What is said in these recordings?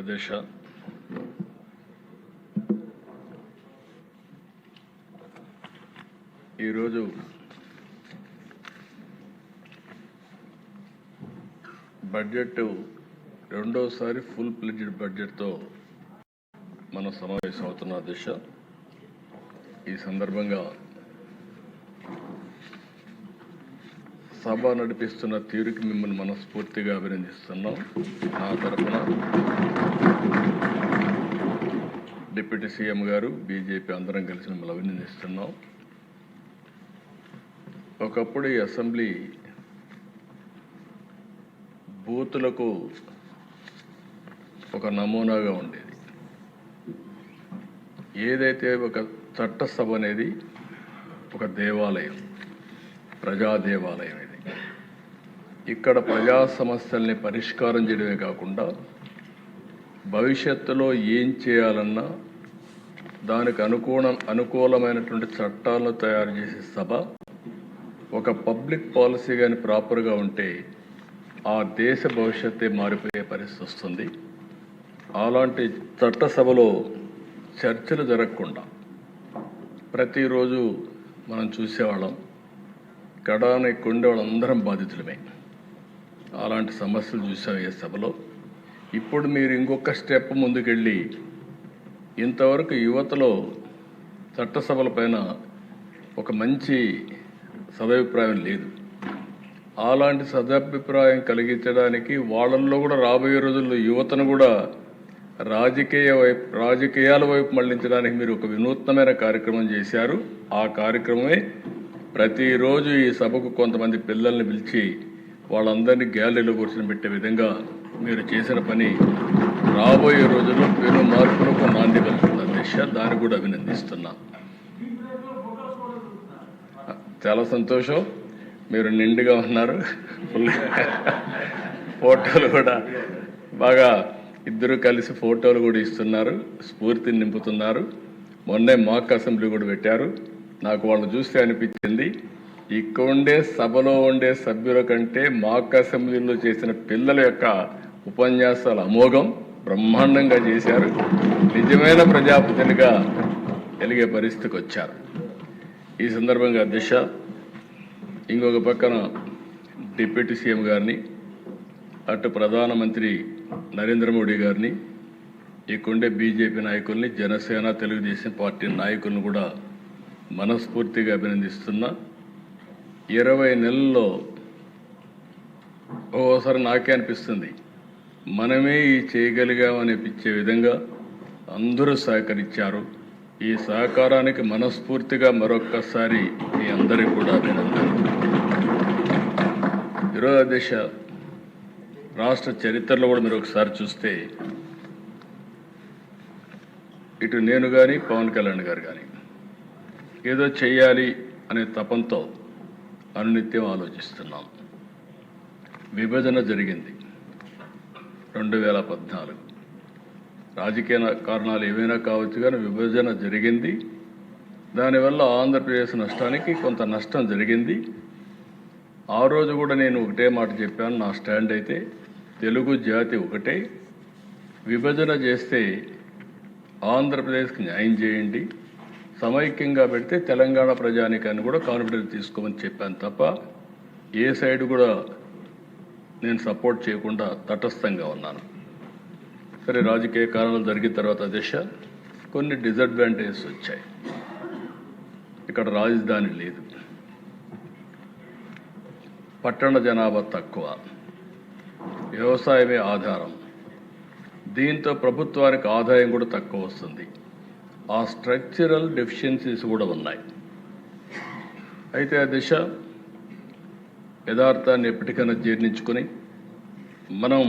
అధ్యక్ష, ఈరోజు బడ్జెట్ రెండోసారి ఫుల్ ప్లెడ్జ్డ్ బడ్జెట్తో మనం సమావేశం అవుతున్నాం. అధ్యక్ష, ఈ సందర్భంగా సభ నడిపిస్తున్న తీరుకి మిమ్మల్ని మనస్ఫూర్తిగా అభినందిస్తున్నాం. నా తరఫున డిప్యూటీ సీఎం గారు, బీజేపీ అందరం కలిసి మిమ్మల్ని అభినందిస్తున్నాం. ఒకప్పుడు ఈ అసెంబ్లీ బూతులకు ఒక నమూనాగా ఉండేది. ఏదైతే ఒక చట్టసభ అనేది ఒక దేవాలయం, ప్రజా దేవాలయం. ఇది ఇక్కడ ప్రజా సమస్యల్ని పరిష్కారం చేయడమే కాకుండా భవిష్యత్తులో ఏం చేయాలన్నా దానికి అనుకూలమైనటువంటి చట్టాలను తయారు చేసే సభ. ఒక పబ్లిక్ పాలసీ కానీ ప్రాపర్గా ఉంటే ఆ దేశ భవిష్యత్తే మారిపోయే పరిస్థితి వస్తుంది. అలాంటి చట్టసభలో చర్చలు జరగకుండా ప్రతిరోజు మనం చూసేవాళ్ళం. కడానికి కొండే వాళ్ళందరం బాధితులమే. అలాంటి సమస్యలు చూసాం ఈ సభలో. ఇప్పుడు మీరు ఇంకొక స్టెప్ ముందుకెళ్ళి ఇంతవరకు యువతలో చట్టసభల పైన ఒక మంచి సదభిప్రాయం లేదు. అలాంటి సదభిప్రాయం కలిగించడానికి వాళ్ళల్లో కూడా రాబోయే రోజుల్లో యువతను కూడా రాజకీయాల వైపు మళ్లించడానికి మీరు ఒక వినూత్నమైన కార్యక్రమం చేశారు. ఆ కార్యక్రమమే ప్రతిరోజు ఈ సభకు కొంతమంది పిల్లల్ని పిలిచి వాళ్ళందరినీ గ్యాలరీలో కూర్చొని పెట్టే విధంగా మీరు చేసిన పని రాబోయే రోజుల్లో పెను మార్పులకు నాంది పలుకుతుంది. అధ్యక్ష, దాన్ని కూడా అభినందిస్తున్నా. చాలా సంతోషం. మీరు నిండుగా ఉన్నారు. ఫోటోలు కూడా బాగా ఇద్దరు కలిసి ఫోటోలు కూడా ఇస్తున్నారు, స్ఫూర్తిని నింపుతున్నారు. మొన్నే మాక్ అసెంబ్లీ కూడా పెట్టారు. నాకు వాళ్ళు చూస్తే అనిపించింది, ఇక్కడ ఉండే సభలో ఉండే సభ్యుల కంటే మాక్ అసెంబ్లీలో చేసిన పిల్లల యొక్క ఉపన్యాసాలు అమోఘం, బ్రహ్మాండంగా చేశారు. నిజమైన ప్రజాప్రతినిధిగా వెలిగే పరిస్థితికి వచ్చారు. ఈ సందర్భంగా అధ్యక్ష, ఇంకొక పక్కన డిప్యూటీ సీఎం గారిని, అటు ప్రధానమంత్రి నరేంద్ర మోడీ గారిని, ఇక్కడుండే బీజేపీ నాయకుల్ని, జనసేన, తెలుగుదేశం పార్టీ నాయకులను కూడా మనస్ఫూర్తిగా అభినందిస్తున్నా. 20 నెలల్లో ఓసారి నాకే అనిపిస్తుంది, మనమే ఈ చేయగలిగామనిపించే విధంగా అందరూ సహకరించారు. ఈ సహకారానికి మనస్ఫూర్తిగా మరొక్కసారి మీ అందరికీ కూడా అభినందనలు. ఈరోజు అధ్యక్ష, రాష్ట్ర చరిత్రలో కూడా మీరు ఒకసారి చూస్తే ఇటు నేను కానీ పవన్ కళ్యాణ్ గారు కానీ ఏదో చెయ్యాలి అనే తపంతో అనునిత్యం ఆలోచిస్తున్నాం. విభజన జరిగింది 2014. రాజకీయ కారణాలు ఏవైనా కావచ్చు కానీ విభజన జరిగింది. దానివల్ల ఆంధ్రప్రదేశ్ నష్టానికి కొంత నష్టం జరిగింది. ఆ రోజు కూడా నేను ఒకటే మాట చెప్పాను. నా స్టాండ్ అయితే తెలుగు జాతి ఒకటే, విభజన చేస్తే ఆంధ్రప్రదేశ్కి న్యాయం చేయండి, సమైక్యంగా పెడితే తెలంగాణ ప్రజానికాన్ని కూడా కాన్ఫిడెన్స్ తీసుకోమని చెప్పాను తప్ప ఏ సైడ్ కూడా నేను సపోర్ట్ చేయకుండా తటస్థంగా ఉన్నాను. సరే, రాజకీయ కారణాలు జరిగిన తర్వాత దిశ కొన్ని డిసడ్వాంటేజెస్ వచ్చాయి. ఇక్కడ రాజధాని లేదు, పట్టణ జనాభా తక్కువ, వ్యవసాయమే ఆధారం. దీంతో ప్రభుత్వానికి ఆదాయం కూడా తక్కువ వస్తుంది. ఆ స్ట్రక్చరల్ డెఫిషియన్సీస్ కూడా ఉన్నాయి. అయితే ఆ దిశ యథార్థాన్ని ఎప్పటికైనా జీర్ణించుకొని మనం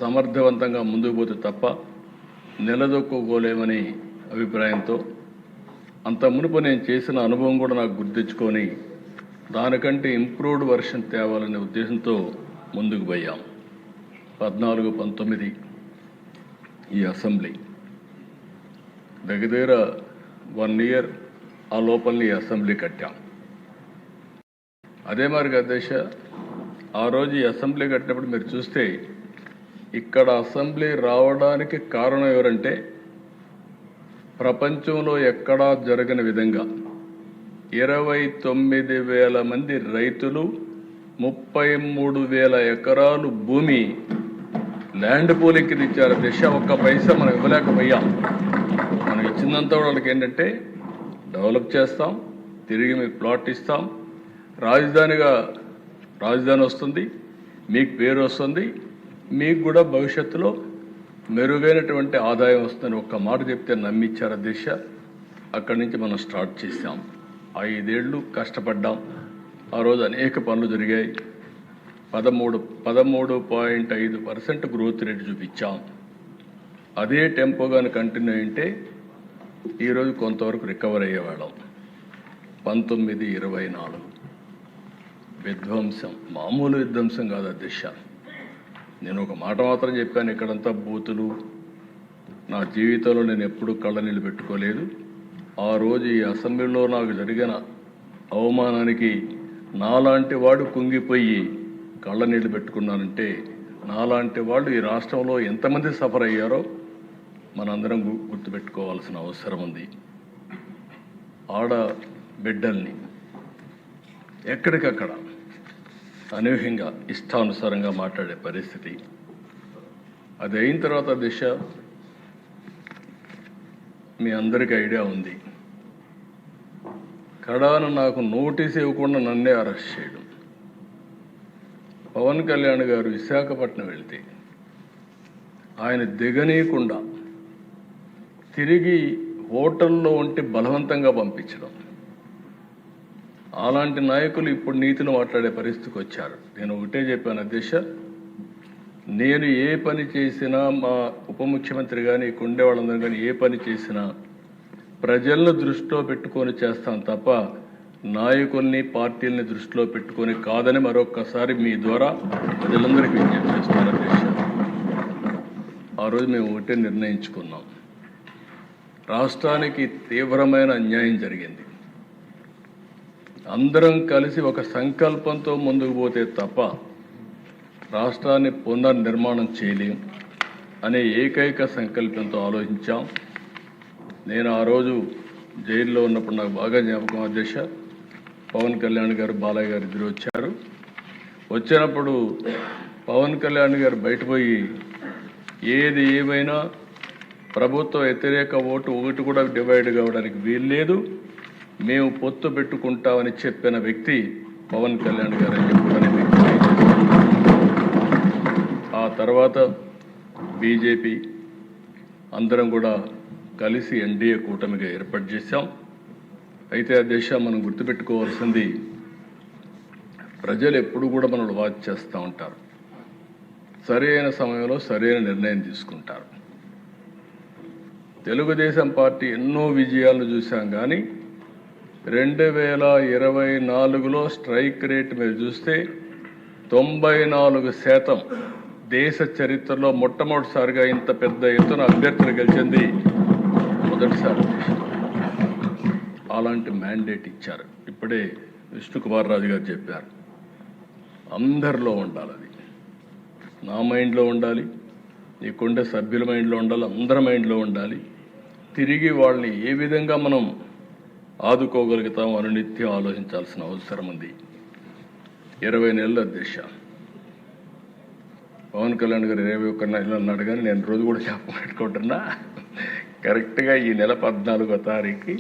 సమర్థవంతంగా ముందుకు పోతే తప్ప నిలదొక్కుకోలేమని అభిప్రాయంతో అంత మునుపు నేను చేసిన అనుభవం కూడా నాకు గుర్తించుకొని దానికంటే ఇంప్రూవ్డ్ వర్షన్ తేవాలనే ఉద్దేశంతో ముందుకు పోయాం. 14, 19 ఈ అసెంబ్లీ దగ్గర 1 ఇయర్ ఆ లోపలని ఈ అసెంబ్లీ కట్టాం. అదే మరి అధ్యక్ష, ఆ రోజు ఈ అసెంబ్లీ కట్టినప్పుడు మీరు చూస్తే ఇక్కడ అసెంబ్లీ రావడానికి కారణం ఎవరంటే ప్రపంచంలో ఎక్కడా జరగని విధంగా 29,000 మంది రైతులు 33,000 ఎకరాలు భూమి ల్యాండ్ పూలింగ్కి ఇచ్చారు. దిశ ఒక్క పైసా మనం ఇవ్వలేకపోయాం. మనం ఇచ్చిందంతా వాళ్ళకి ఏంటంటే డెవలప్ చేస్తాం, తిరిగి మీకు ప్లాట్ ఇస్తాం, రాజధాని వస్తుంది, మీకు పేరు వస్తుంది, మీకు కూడా భవిష్యత్తులో మెరుగైనటువంటి ఆదాయం వస్తుందని ఒక్క మాట చెప్తే నమ్మిచ్చారు దిశ. అక్కడి నుంచి మనం స్టార్ట్ చేసాం. 5 ఏళ్ళు కష్టపడ్డాం. ఆ రోజు అనేక పనులు జరిగాయి. 13.5% గ్రోత్ రేట్ చూపించాం. అదే టెంపోగాని కంటిన్యూ అయింటే ఈరోజు కొంతవరకు రికవర్ అయ్యేవాళ్ళం. 19-24 విధ్వంసం, మామూలు విధ్వంసం కాదు దిశ. నేను ఒక మాట మాత్రం చెప్పాను, ఇక్కడంతా బూతులు. నా జీవితంలో నేను ఎప్పుడూ కళ్ళనీళ్ళు పెట్టుకోలేదు. ఆ రోజు ఈ అసెంబ్లీలో నాకు జరిగిన అవమానానికి నాలాంటి వాడు కుంగిపోయి కళ్ళనీళ్ళు పెట్టుకున్నానంటే నాలాంటి వాళ్ళు ఈ రాష్ట్రంలో ఎంతమంది సఫర్ అయ్యారో మనందరం గుర్తుపెట్టుకోవాల్సిన అవసరం ఉంది. ఆడ బిడ్డల్ని ఎక్కడికక్కడ అనూహ్యంగా ఇష్టానుసారంగా మాట్లాడే పరిస్థితి. అది అయిన తర్వాత దిశ మీ అందరికీ ఐడియా ఉంది. కడాన నాకు నోటీస్ ఇవ్వకుండా నన్నే అరెస్ట్ చేయడం. పవన్ కళ్యాణ్ గారు విశాఖపట్నం వెళ్తే ఆయన దిగనీయకుండా తిరిగి హోటల్లో ఉంటే బలవంతంగా పంపించడం. అలాంటి నాయకులు ఇప్పుడు నీతిని మాట్లాడే పరిస్థితికి వచ్చారు. నేను ఒకటే చెప్పాను అధ్యక్ష, నేను ఏ పని చేసినా, మా ఉప ముఖ్యమంత్రి కానీ కొండే వాళ్ళందరూ కానీ ఏ పని చేసినా ప్రజలను దృష్టిలో పెట్టుకొని చేస్తాను తప్ప నాయకుల్ని పార్టీల్ని దృష్టిలో పెట్టుకొని కాదని మరొక్కసారి మీ ద్వారా ప్రజలందరికీ విజ్ఞప్తి చేస్తాను అధ్యక్ష. ఆ రోజు మేము ఒకటే నిర్ణయించుకున్నాం, రాష్ట్రానికి తీవ్రమైన అన్యాయం జరిగింది. అందరం కలిసి ఒక సంకల్పంతో ముందుకు పోతే తప్ప రాష్ట్రాన్ని పునర్నిర్మాణం చేయలేం అనే ఏకైక సంకల్పంతో ఆలోచించాం. నేను ఆ రోజు జైల్లో ఉన్నప్పుడు నాకు బాగా జ్ఞాపకం అధ్యక్ష, పవన్ కళ్యాణ్ గారు, బాలయ్య గారు ఇద్దరు వచ్చారు. వచ్చినప్పుడు పవన్ కళ్యాణ్ గారు బయటపోయి ఏది ఏమైనా ప్రభుత్వ వ్యతిరేక ఓటు ఒకటి కూడా డివైడ్ కావడానికి వీల్లేదు, మేము పొత్తు పెట్టుకుంటామని చెప్పిన వ్యక్తి పవన్ కళ్యాణ్ గారు అని చెప్పి ఆ తర్వాత బీజేపీ అందరం కూడా కలిసి ఎన్డీఏ కూటమిగా ఏర్పాటు చేశాం. అయితే ఆ దేశం మనం గుర్తుపెట్టుకోవాల్సింది, ప్రజలు ఎప్పుడు కూడా మనల్ని వాచ్ చేస్తూ ఉంటారు, సరైన సమయంలో సరైన నిర్ణయం తీసుకుంటారు. తెలుగుదేశం పార్టీ ఎన్నో విజయాలు చూసాం, కానీ 2024లో స్ట్రైక్ రేట్ మీరు చూస్తే 94% దేశ చరిత్రలో మొట్టమొదటిసారిగా ఇంత పెద్ద ఎత్తున అభ్యర్థులు గెలిచింది మొదటిసారి. అలాంటి మ్యాండేట్ ఇచ్చారు. ఇప్పుడే విష్ణుకుమార్ రాజు గారు చెప్పారు, అందరిలో ఉండాలి, అది నా మైండ్లో ఉండాలి, నీకుండే సభ్యుల మైండ్లో ఉండాలి, అందరి మైండ్లో ఉండాలి. తిరిగి వాళ్ళని ఏ విధంగా మనం ఆదుకోగలుగుతాం అని నిత్యం ఆలోచించాల్సిన అవసరం ఉంది. 20 నెలల దిశ. పవన్ కళ్యాణ్ గారు 21 నెలలు అన్నాడు, కానీ నేను రోజు కూడా పెట్టుకుంటున్నా. కరెక్ట్గా ఈ నెల 14వ తారీఖుకి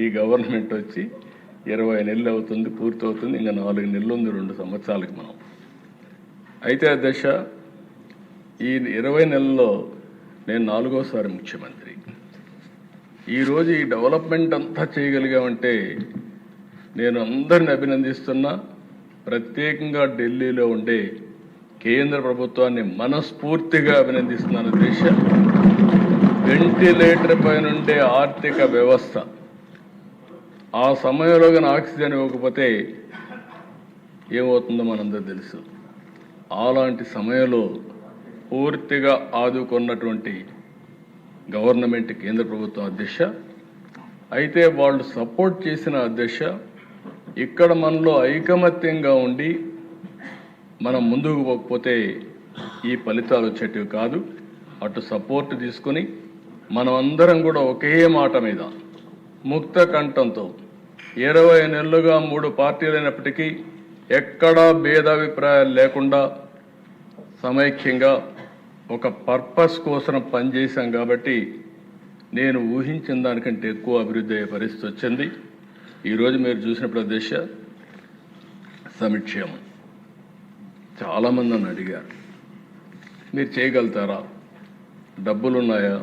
ఈ గవర్నమెంట్ వచ్చి 20 నెలలు అవుతుంది, పూర్తవుతుంది. ఇంకా 4 నెలలు ఉంది 2 సంవత్సరాలకి మనం. అయితే ఆ దశ ఈ 20 నెలల్లో నేను 4వసారి ముఖ్యమంత్రి. ఈరోజు ఈ డెవలప్మెంట్ అంతా చేయగలిగామంటే నేను అందరిని అభినందిస్తున్నా. ప్రత్యేకంగా ఢిల్లీలో ఉండే కేంద్ర ప్రభుత్వాన్ని మనస్ఫూర్తిగా అభినందిస్తున్నాను. దేశ వెంటిలేటర్ పైనుండే ఆర్థిక వ్యవస్థ ఆ సమయంలో కానీ ఆక్సిజన్ ఇవ్వకపోతే ఏమవుతుందో మనందరూ తెలుసు. అలాంటి సమయంలో పూర్తిగా ఆదుకున్నటువంటి గవర్నమెంట్ కేంద్ర ప్రభుత్వం అధ్యక్ష. అయితే వాళ్ళు సపోర్ట్ చేసిన అధ్యక్ష, ఇక్కడ మనలో ఐకమత్యంగా ఉండి మనం ముందుకు పోకపోతే ఈ ఫలితాలు వచ్చేటివి కాదు. అటు సపోర్ట్ తీసుకుని మనమందరం కూడా ఒకే మాట మీద ముక్త కంఠంతో 20 నెలలుగా 3 పార్టీలైనప్పటికీ ఎక్కడా భేదాభిప్రాయాలు లేకుండా సమైక్యంగా ఒక పర్పస్ కోసం పనిచేశాం. కాబట్టి నేను ఊహించిన దానికంటే ఎక్కువ అభివృద్ధి అయ్యే పరిస్థితి వచ్చింది. ఈరోజు మీరు చూసిన ప్రదేశ సంక్షేమం చాలామంది నన్ను అడిగారు, మీరు చేయగలుగుతారా, డబ్బులున్నాయా,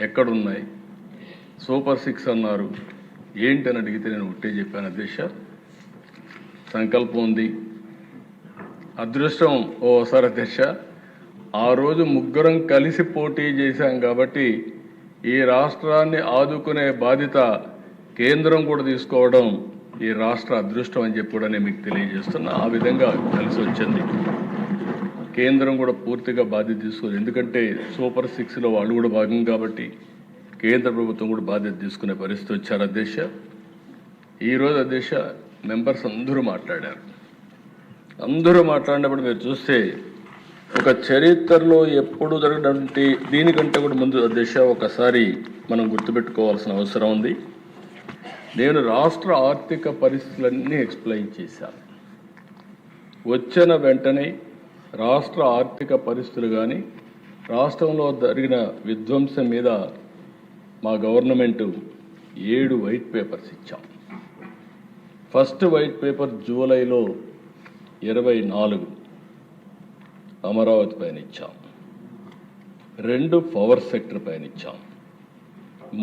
ఎక్కడున్నాయి, సూపర్ 6 అన్నారు ఏంటని అడిగితే నేను ఒకటే చెప్పాను, అధ్యక్ష సంకల్పం ఉంది, అదృష్టం ఓసారి అధ్యక్ష ఆ రోజు ముగ్గురం కలిసి పోటీ చేశాం కాబట్టి ఈ రాష్ట్రాన్ని ఆదుకునే బాధ్యత కేంద్రం కూడా తీసుకోవడం ఈ రాష్ట్ర అదృష్టం అని చెప్పి కూడా నేను మీకు తెలియజేస్తున్నా. ఆ విధంగా కలిసి వచ్చింది. కేంద్రం కూడా పూర్తిగా బాధ్యత తీసుకోదు, ఎందుకంటే సూపర్ 6లో వాళ్ళు కూడా భాగం కాబట్టి కేంద్ర ప్రభుత్వం కూడా బాధ్యత తీసుకునే పరిస్థితి వచ్చారు. అధ్యక్ష ఈరోజు అధ్యక్ష మెంబర్స్ అందరూ మాట్లాడినప్పుడు మీరు చూస్తే ఒక చరిత్రలో ఎప్పుడు జరగడానికి దీనికంటే కూడా ముందు అధ్యక్ష ఒకసారి మనం గుర్తుపెట్టుకోవాల్సిన అవసరం ఉంది. నేను రాష్ట్ర ఆర్థిక పరిస్థితులన్నీ ఎక్స్ప్లెయిన్ చేశాను. వచ్చిన వెంటనే రాష్ట్ర ఆర్థిక పరిస్థితులు కానీ రాష్ట్రంలో జరిగిన విధ్వంసం మీద మా గవర్నమెంటు 7 వైట్ పేపర్స్ ఇచ్చాం. ఫస్ట్ వైట్ పేపర్ జూలైలో 24 అమరావతి పైన ఇచ్చాం, 2 పవర్ సెక్టర్ పైన ఇచ్చాం,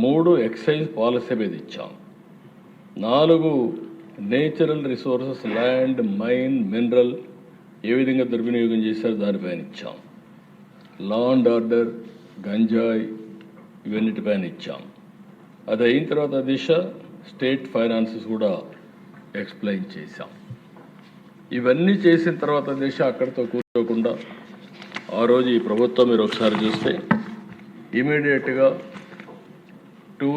3 ఎక్సైజ్ పాలసీ మీద ఇచ్చాం, 4 natural resources land mine mineral ఏ విధంగా దుర్వినియోగం చేశారు దానిపైన ఇచ్చాం, లా అండ్ ఆర్డర్ గంజాయి ఇవన్నిటిపైన ఇచ్చాం. అది అయిన తర్వాత దిశ స్టేట్ ఫైనాన్సెస్ కూడా ఎక్స్ప్లెయిన్ చేశాం. ఇవన్నీ చేసిన తర్వాత దిశ అక్కడితో కూర్చోకుండా ఆ రోజు ఈ ప్రభుత్వం మీరు ఒకసారి చూస్తే ఇమీడియట్గా 2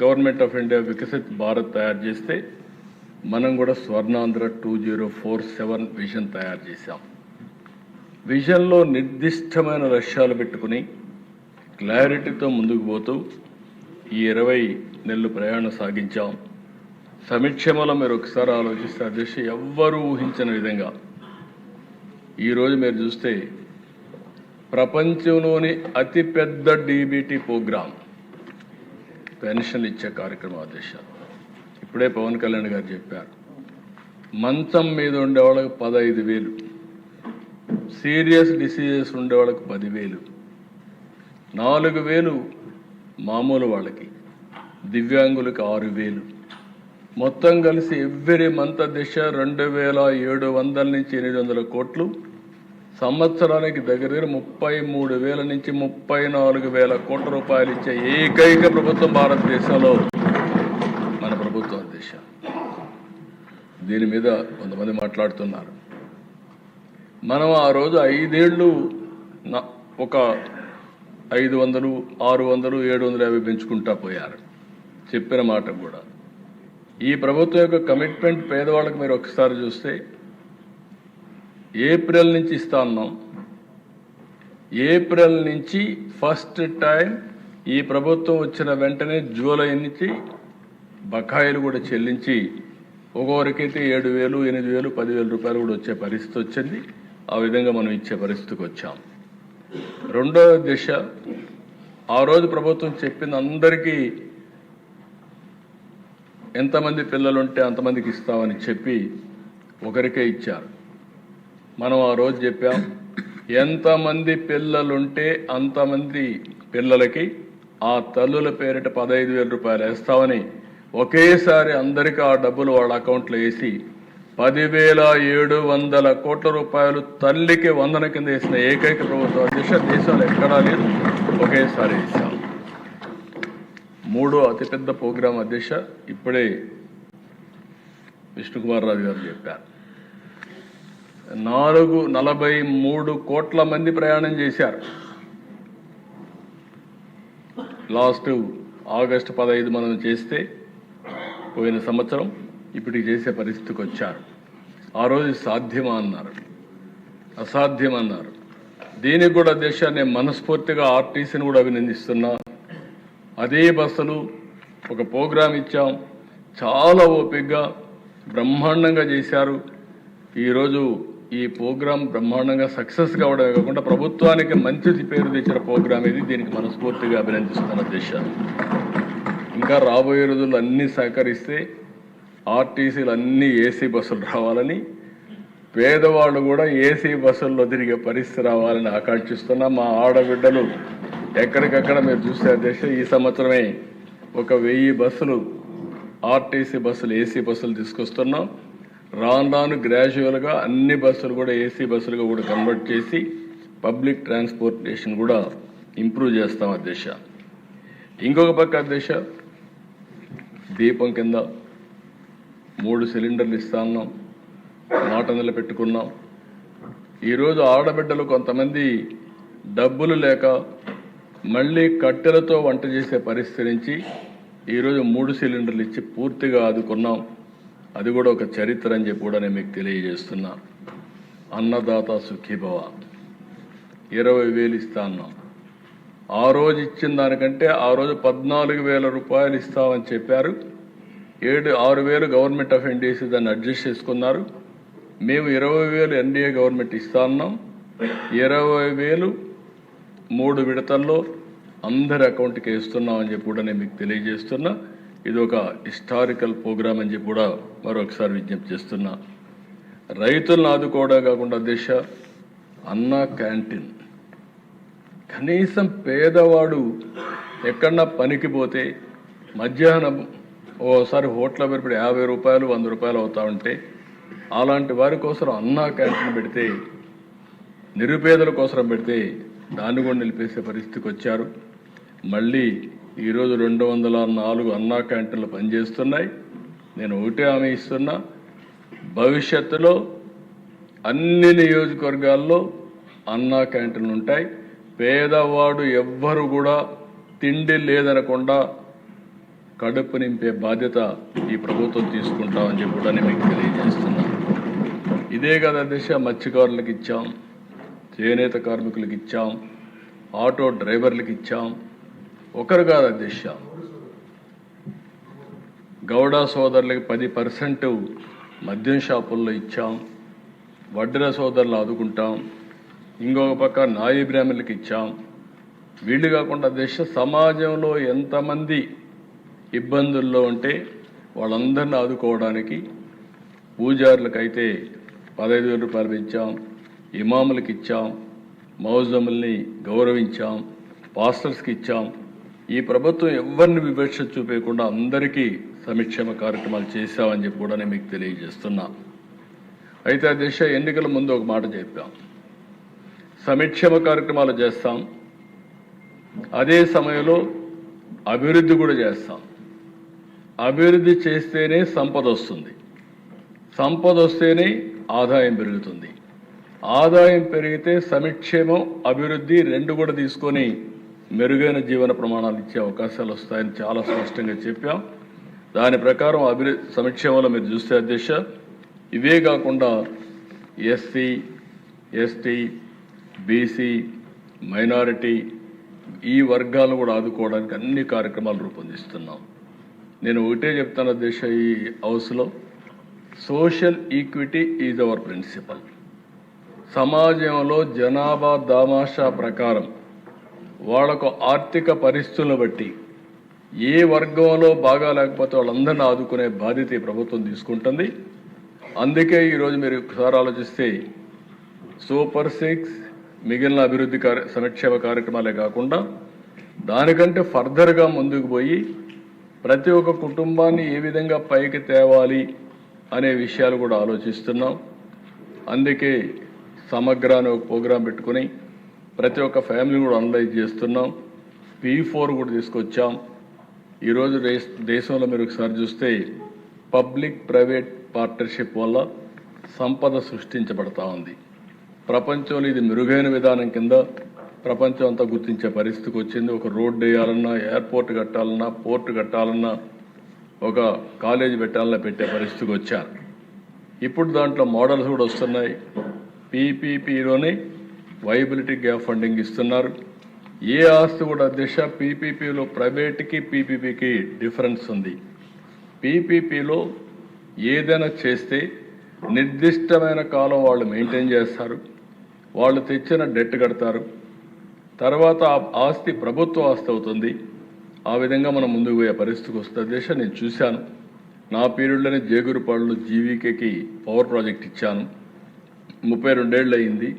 government of India Viksit Bharat తయారు చేస్తే మనం కూడా స్వర్ణాంధ్ర 2047 విజన్ తయారు చేశాం. విజన్లో నిర్దిష్టమైన లక్ష్యాలు పెట్టుకుని క్లారిటీతో ముందుకు పోతూ ఈ 20 నెలలు ప్రయాణం సాగించాం. సమీక్షలో మీరు ఒకసారి ఆలోచిస్తే అధ్యక్ష ఎవ్వరూ ఊహించని విధంగా ఈరోజు మీరు చూస్తే ప్రపంచంలోని అతిపెద్ద డీబీటీ ప్రోగ్రాం పెన్షన్లు ఇచ్చే కార్యక్రమం అధ్యక్ష. ఇప్పుడే పవన్ కళ్యాణ్ గారు చెప్పారు, మంచం మీద ఉండే వాళ్ళకి 15,000, సీరియస్ డిసీజెస్ ఉండే వాళ్ళకి 10,000, 4,000 మామూలు వాళ్ళకి, దివ్యాంగులకు 6,000, మొత్తం కలిసి ఎవ్రీ మంత్ దిశ 2,700 నుంచి 800 కోట్లు, సంవత్సరానికి దగ్గర 33,000 నుంచి 34,000 కోట్ల రూపాయలు ఇచ్చే ఏకైక ప్రభుత్వం భారతదేశంలో మన ప్రభుత్వం దిశ. దీని మీద కొంతమంది మాట్లాడుతున్నారు. మనం ఆ రోజు 5 ఏళ్ళు ఒక 500, 600, 750 పెంచుకుంటా పోయారు. చెప్పిన మాట కూడా ఈ ప్రభుత్వం యొక్క కమిట్మెంట్ పేదవాళ్ళకి మీరు ఒకసారి చూస్తే ఏప్రిల్ నుంచి ఇస్తా ఉన్నాం. ఏప్రిల్ నుంచి ఫస్ట్ టైం ఈ ప్రభుత్వం వచ్చిన వెంటనే జూలై నుంచి బకాయిలు కూడా చెల్లించి ఒక్కొక్కరికైతే 7,000, 8,000, 10,000 రూపాయలు కూడా వచ్చే పరిస్థితి వచ్చింది. ఆ విధంగా మనం ఇచ్చే పరిస్థితికి వచ్చాం. రెండవ దిశ ఆ రోజు ప్రభుత్వం చెప్పింది అందరికీ ఎంతమంది పిల్లలుంటే అంతమందికి ఇస్తామని చెప్పి ఒకరికే ఇచ్చారు. మనం ఆ రోజు చెప్పాం ఎంతమంది పిల్లలుంటే అంతమంది పిల్లలకి ఆ తల్లుల పేరిట 15,000 రూపాయలు వేస్తామని ఒకేసారి అందరికీ ఆ డబ్బులు వాళ్ళ అకౌంట్లో వేసి 10,700 కోట్ల రూపాయలు తల్లికి వందన కింద వేసిన ఏకైక ప్రభుత్వం అధ్యక్ష దేశంలో ఎక్కడా లేదు. ఒకేసారి వేసాం. 3వ అతిపెద్ద ప్రోగ్రాం అధ్యక్ష ఇప్పుడే విష్ణుకుమార్ రాజు గారు చెప్పారు. 43 కోట్ల మంది ప్రయాణం చేశారు. లాస్ట్ ఆగస్టు 15 మనం చేస్తే పోయిన సంవత్సరం ఇప్పటికి చేసే పరిస్థితికి వచ్చారు. ఆ రోజు సాధ్యమా అన్నారు, అసాధ్యమన్నారు. దీనికి కూడా దేశాన్ని మనస్ఫూర్తిగా ఆర్టీసీని కూడా అభినందిస్తున్నా. అదే బస్సులు ఒక ప్రోగ్రాం ఇచ్చాం, చాలా ఓపికగా బ్రహ్మాండంగా చేశారు. ఈరోజు ఈ ప్రోగ్రాం బ్రహ్మాండంగా సక్సెస్ కావడమే కాకుండా ప్రభుత్వానికి మంచి పేరు తెచ్చిన ప్రోగ్రాం ఇది. దీనికి మనస్ఫూర్తిగా అభినందిస్తున్న దేశాలు. ఇంకా రాబోయే రోజుల్లో అన్నీ సహకరిస్తే ఆర్టీసీలు అన్నీ ఏసీ బస్సులు రావాలని, పేదవాళ్ళు కూడా ఏసీ బస్సుల్లో తిరిగే పరిస్థితి రావాలని ఆకాంక్షిస్తున్నా. మా ఆడబిడ్డలు ఎక్కడికక్కడ మీరు చూస్తే అధ్యక్ష ఈ సంవత్సరమే 1000 బస్సులు ఆర్టీసీ బస్సులు ఏసీ బస్సులు తీసుకొస్తున్నాం. రాను గ్రాడ్యువల్గా అన్ని బస్సులు కూడా ఏసీ బస్సులుగా కూడా కన్వర్ట్ చేసి పబ్లిక్ ట్రాన్స్పోర్టేషన్ కూడా ఇంప్రూవ్ చేస్తాం అధ్యక్ష. ఇంకొక పక్క అధ్యక్ష, దీపం కింద 3 సిలిండర్లు ఇస్తా ఉన్నాం, మాట నిలబెట్టుకున్నాం. ఈరోజు ఆడబిడ్డలు కొంతమంది డబ్బులు లేక మళ్ళీ కట్టెలతో వంట చేసే పరిస్థితి నుంచి ఈరోజు 3 సిలిండర్లు ఇచ్చి పూర్తిగా ఆదుకున్నాం. అది కూడా ఒక చరిత్ర అని చెప్పి కూడా నేను మీకు తెలియజేస్తున్నా. అన్నదాత సుఖీభవ 20,000 ఇస్తా అన్నాం. ఆ రోజు ఇచ్చిన దానికంటే ఆ రోజు 14,000 రూపాయలు ఇస్తామని చెప్పారు. 6,000 గవర్నమెంట్ ఆఫ్ ఇండియా దాన్ని అడ్జస్ట్ చేసుకున్నారు. మేము 20,000 ఎన్డీఏ గవర్నమెంట్ ఇస్తా ఉన్నాం. 20,000 3 విడతల్లో అందరి అకౌంట్కి వేస్తున్నామని చెప్పి కూడా నేను మీకు తెలియజేస్తున్నా. ఇది ఒక హిస్టారికల్ ప్రోగ్రామ్ అని చెప్పి కూడా మరొకసారి విజ్ఞప్తి చేస్తున్నా. రైతులను ఆదుకోవడం కాకుండా దేశ అన్న క్యాంటీన్, కనీసం పేదవాడు ఎక్కడన్నా పనికి పోతే మధ్యాహ్నం ఓసారి హోటల్ పెరిపడి 50 రూపాయలు 100 రూపాయలు అవుతా ఉంటే అలాంటి వారి కోసం అన్నా క్యాంటీన్ పెడితే, నిరుపేదల కోసం పెడితే దాన్ని కూడా నిలిపేసే పరిస్థితికి వచ్చారు. మళ్ళీ ఈరోజు 204 అన్నా క్యాంటీన్లు పనిచేస్తున్నాయి. నేను ఒకటే హామీ ఇస్తున్నా, భవిష్యత్తులో అన్ని నియోజకవర్గాల్లో అన్నా క్యాంటీన్లు ఉంటాయి. పేదవాడు ఎవ్వరు కూడా తిండి లేదనకుండా కడుపు నింపే బాధ్యత ఈ ప్రభుత్వం తీసుకుంటామని చెప్పి కూడా నేను మీకు తెలియజేస్తున్నా. ఇదే కదా దిశ మత్స్యకారులకు ఇచ్చాం, చేనేత కార్మికులకు ఇచ్చాం, ఆటో డ్రైవర్లకు ఇచ్చాం. ఒకరు కాదు అధ్యక్ష, గౌడ సోదరులకి 10% మద్యం షాపుల్లో ఇచ్చాం. వడ్డెర సోదరులు ఆదుకుంటాం. ఇంకొక పక్క నాయి బ్రాహ్మణులకు ఇచ్చాం. వీళ్ళు కాకుండా దేశ సమాజంలో ఎంతమంది ఇబ్బందుల్లో ఉంటే వాళ్ళందరినీ ఆదుకోవడానికి పూజారులకైతే 15,000 రూపాయలు ఇచ్చాం, ఇమాములకు ఇచ్చాం, మౌజముల్ని గౌరవించాం, పాస్టర్స్కి ఇచ్చాం. ఈ ప్రభుత్వం ఎవరిని వివక్ష చూపేయకుండా అందరికీ సంక్షేమ కార్యక్రమాలు చేశామని చెప్పి కూడా నేను మీకు తెలియజేస్తున్నా. అయితే ఆ దేశ ఎన్నికల ముందు ఒక మాట చెప్పాం, సంక్షేమ కార్యక్రమాలు చేస్తాం, అదే సమయంలో అభివృద్ధి కూడా చేస్తాం. అభివృద్ధి చేస్తేనే సంపద వస్తుంది, సంపద వస్తేనే ఆదాయం పెరుగుతుంది, ఆదాయం పెరిగితే సంక్షేమం అభివృద్ధి 2 కూడా తీసుకొని మెరుగైన జీవన ప్రమాణాలు ఇచ్చే అవకాశాలు వస్తాయని చాలా స్పష్టంగా చెప్పాం. దాని ప్రకారం సంక్షేమంలో మీరు చూస్తే అధ్యక్ష, ఇవే కాకుండా ఎస్సీ, ఎస్టీ, బీసీ, మైనారిటీ ఈ వర్గాలను కూడా ఆదుకోవడానికి అన్ని కార్యక్రమాలు రూపొందిస్తున్నాం. నేను ఒకటే చెప్తాను అధ్యక్ష, ఈ హౌస్లో social equity is our principle. సమాజంలో జనాభా దామాషా ప్రకారం వాళ్ళకు ఆర్థిక పరిస్థితులను బట్టి ఏ వర్గంలో బాగా లేకపోతే వాళ్ళందరినీ ఆదుకునే బాధ్యత ఈ ప్రభుత్వం తీసుకుంటుంది. అందుకే ఈరోజు మీరు ఒకసారి ఆలోచిస్తే సూపర్ 6 మిగిలిన అభివృద్ధి సంక్షేమ కార్యక్రమాలే కాకుండా దానికంటే ఫర్దర్గా ముందుకు పోయి ప్రతి ఒక్క కుటుంబాన్ని ఏ విధంగా పైకి తేవాలి అనే విషయాలు కూడా ఆలోచిస్తున్నాం. అందుకే సమగ్ర అనే ఒక ప్రోగ్రాం పెట్టుకుని ప్రతి ఒక్క ఫ్యామిలీ కూడా అనలైజ్ చేస్తున్నాం. P4 కూడా తీసుకొచ్చాం. ఈరోజు దేశంలో మీరు ఒకసారి చూస్తే పబ్లిక్ ప్రైవేట్ పార్ట్నర్షిప్ వల్ల సంపద సృష్టించబడతా ఉంది. ప్రపంచంలో ఇది మెరుగైన విధానం కింద ప్రపంచం అంతా గుర్తించే పరిస్థితికి వచ్చింది. ఒక రోడ్డు వేయాలన్నా, ఎయిర్పోర్ట్ కట్టాలన్నా, పోర్టు కట్టాలన్నా, ఒక కాలేజీ పెట్టాలన్నా పెట్టే పరిస్థితికి వచ్చారు. ఇప్పుడు దాంట్లో మోడల్స్ కూడా వస్తున్నాయి. పీపీపీలోనే వైబిలిటీ గ్యాప్ ఫండింగ్ ఇస్తున్నారు. ఏ ఆస్తి కూడా దిశ పీపీపీలో ప్రైవేట్కి పీపీపీకి డిఫరెన్స్ ఉంది. పీపీపీలో ఏదైనా చేస్తే నిర్దిష్టమైన కాలం వాళ్ళు మెయింటైన్ చేస్తారు, వాళ్ళు తెచ్చిన డెట్ కడతారు, తర్వాత ఆ ఆస్తి ప్రభుత్వ ఆస్తి అవుతుంది. ఆ విధంగా మనం ముందుకు పోయే పరిస్థితికి వస్తుంది. దిశ నేను చూశాను. నా పీరియడ్లోనే జేగురుపాడులో జీవీకేకి పవర్ ప్రాజెక్ట్ ఇచ్చాను. 32 ఏళ్ళు అయింది.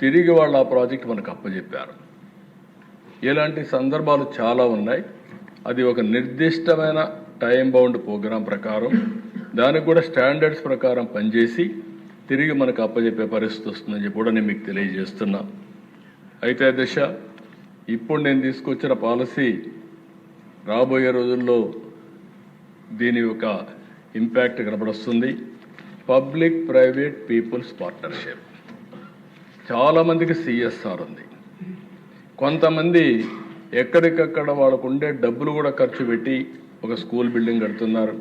తిరిగి వాళ్ళు ఆ ప్రాజెక్ట్ మనకు అప్పచెప్పారు. ఇలాంటి సందర్భాలు చాలా ఉన్నాయి. అది ఒక నిర్దిష్టమైన టైం బౌండ్ ప్రోగ్రాం ప్రకారం దానికి కూడా స్టాండర్డ్స్ ప్రకారం పనిచేసి తిరిగి మనకు అప్పచెప్పే పరిస్థితి వస్తుందని చెప్పి కూడా నేను మీకు తెలియజేస్తున్నా. అయితే దిశ ఇప్పుడు నేను తీసుకొచ్చిన పాలసీ రాబోయే రోజుల్లో దీని యొక్క ఇంపాక్ట్ కనపడుస్తుంది. Public private people's partnership. చాలామందికి సిఎస్ఆర్ ఉంది. కొంతమంది ఎక్కడికక్కడ వాళ్ళకు ఉండే డబ్బులు కూడా ఖర్చు పెట్టి ఒక స్కూల్ బిల్డింగ్ కడుతున్నారు,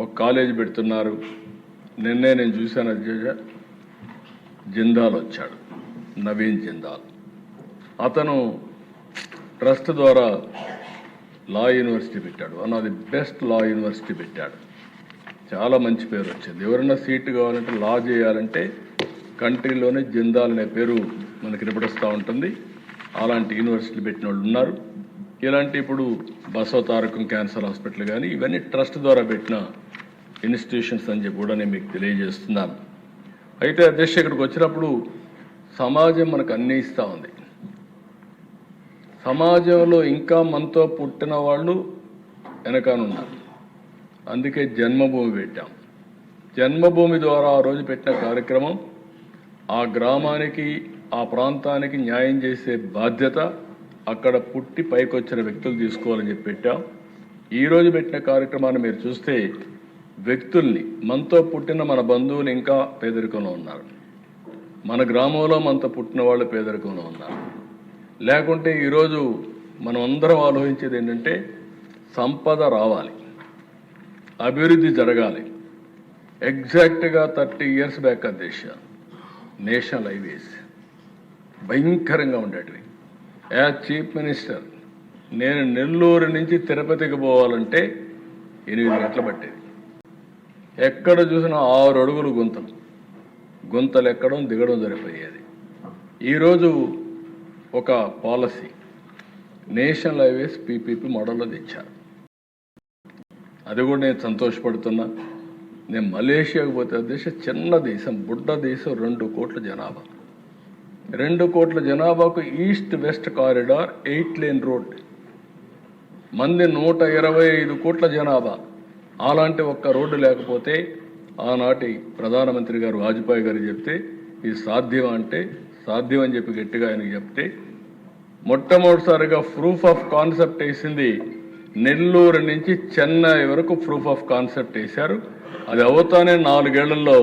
ఒక కాలేజ్ పెడుతున్నారు. నిన్నే నేను చూశాను అధ్యక్ష, జిందాల్ వచ్చాడు, నవీన్ జిందాల్. అతను ట్రస్ట్ ద్వారా లా యూనివర్సిటీ పెట్టాడు. One of the best law university పెట్టాడు. చాలా మంచి పేరు వచ్చింది. ఎవరైనా సీటు కావాలంటే లా చేయాలంటే కంట్రీలోనే జిందాల్ అనే పేరు మనకి వినపడుస్తూ ఉంటుంది. అలాంటి యూనివర్సిటీలు పెట్టిన వాళ్ళు ఉన్నారు. ఇలాంటి ఇప్పుడు బసవ తారకం క్యాన్సర్ హాస్పిటల్ కానీ ఇవన్నీ ట్రస్ట్ ద్వారా పెట్టిన ఇన్స్టిట్యూషన్స్ అని చెప్పి కూడా నేను మీకు తెలియజేస్తున్నాను. అయితే అధ్యక్ష ఇక్కడికి వచ్చినప్పుడు సమాజం మనకు అన్నీ ఇస్తూ ఉంది. సమాజంలో ఇంకా మనతో పుట్టిన వాళ్ళు వెనకానున్నారు. అందుకే జన్మభూమి పెట్టాం. జన్మభూమి ద్వారా ఆ రోజు పెట్టిన కార్యక్రమం ఆ గ్రామానికి ఆ ప్రాంతానికి న్యాయం చేసే బాధ్యత అక్కడ పుట్టి పైకొచ్చిన వ్యక్తులు తీసుకోవాలని చెప్పి పెట్టాం. ఈరోజు పెట్టిన కార్యక్రమాన్ని మీరు చూస్తే వ్యక్తుల్ని మనతో పుట్టిన మన బంధువులు ఇంకా పేదరికంలో ఉన్నారు. మన గ్రామంలో మనతో పుట్టిన వాళ్ళు పేదరికంలో ఉన్నారు. లేకుంటే ఈరోజు మనం అందరం ఆలోచించేది ఏంటంటే సంపద రావాలి, అభివృద్ధి జరగాలి. ఎగ్జాక్ట్గా 30 years బ్యాక్ దేశ నేషనల్ హైవేస్ భయంకరంగా ఉండేటివి. యాజ్ చీఫ్ మినిస్టర్ నేను నెల్లూరు నుంచి తిరుపతికి పోవాలంటే 8 గంటలు పట్టేది. ఎక్కడ చూసినా 6 అడుగులు గుంతలు ఎక్కడం దిగడం సరిపోయేది. ఈరోజు ఒక పాలసీ నేషనల్ హైవేస్ పీపీపీ మోడల్లో తెచ్చారు. అది కూడా నేను సంతోషపడుతున్నా. నేను మలేషియాకు పోతే దేశ చిన్న దేశం, బుడ్డ దేశం, 2 కోట్ల జనాభా. 2 కోట్ల జనాభాకు east west corridor 8 lane road. మంది 125 కోట్ల జనాభా. అలాంటి ఒక్క రోడ్డు లేకపోతే ఆనాటి ప్రధానమంత్రి గారు వాజ్పేయి గారు చెప్తే ఇది సాధ్యం అంటే సాధ్యం అని చెప్పి గట్టిగా ఆయనకు చెప్తే మొట్టమొదటిసారిగా ప్రూఫ్ ఆఫ్ కాన్సెప్ట్ వేసింది నెల్లూరు నుంచి చెన్నై వరకు ప్రూఫ్ ఆఫ్ కాన్సెప్ట్ వేశారు. అది అవుతానే 4 ఏళ్లలో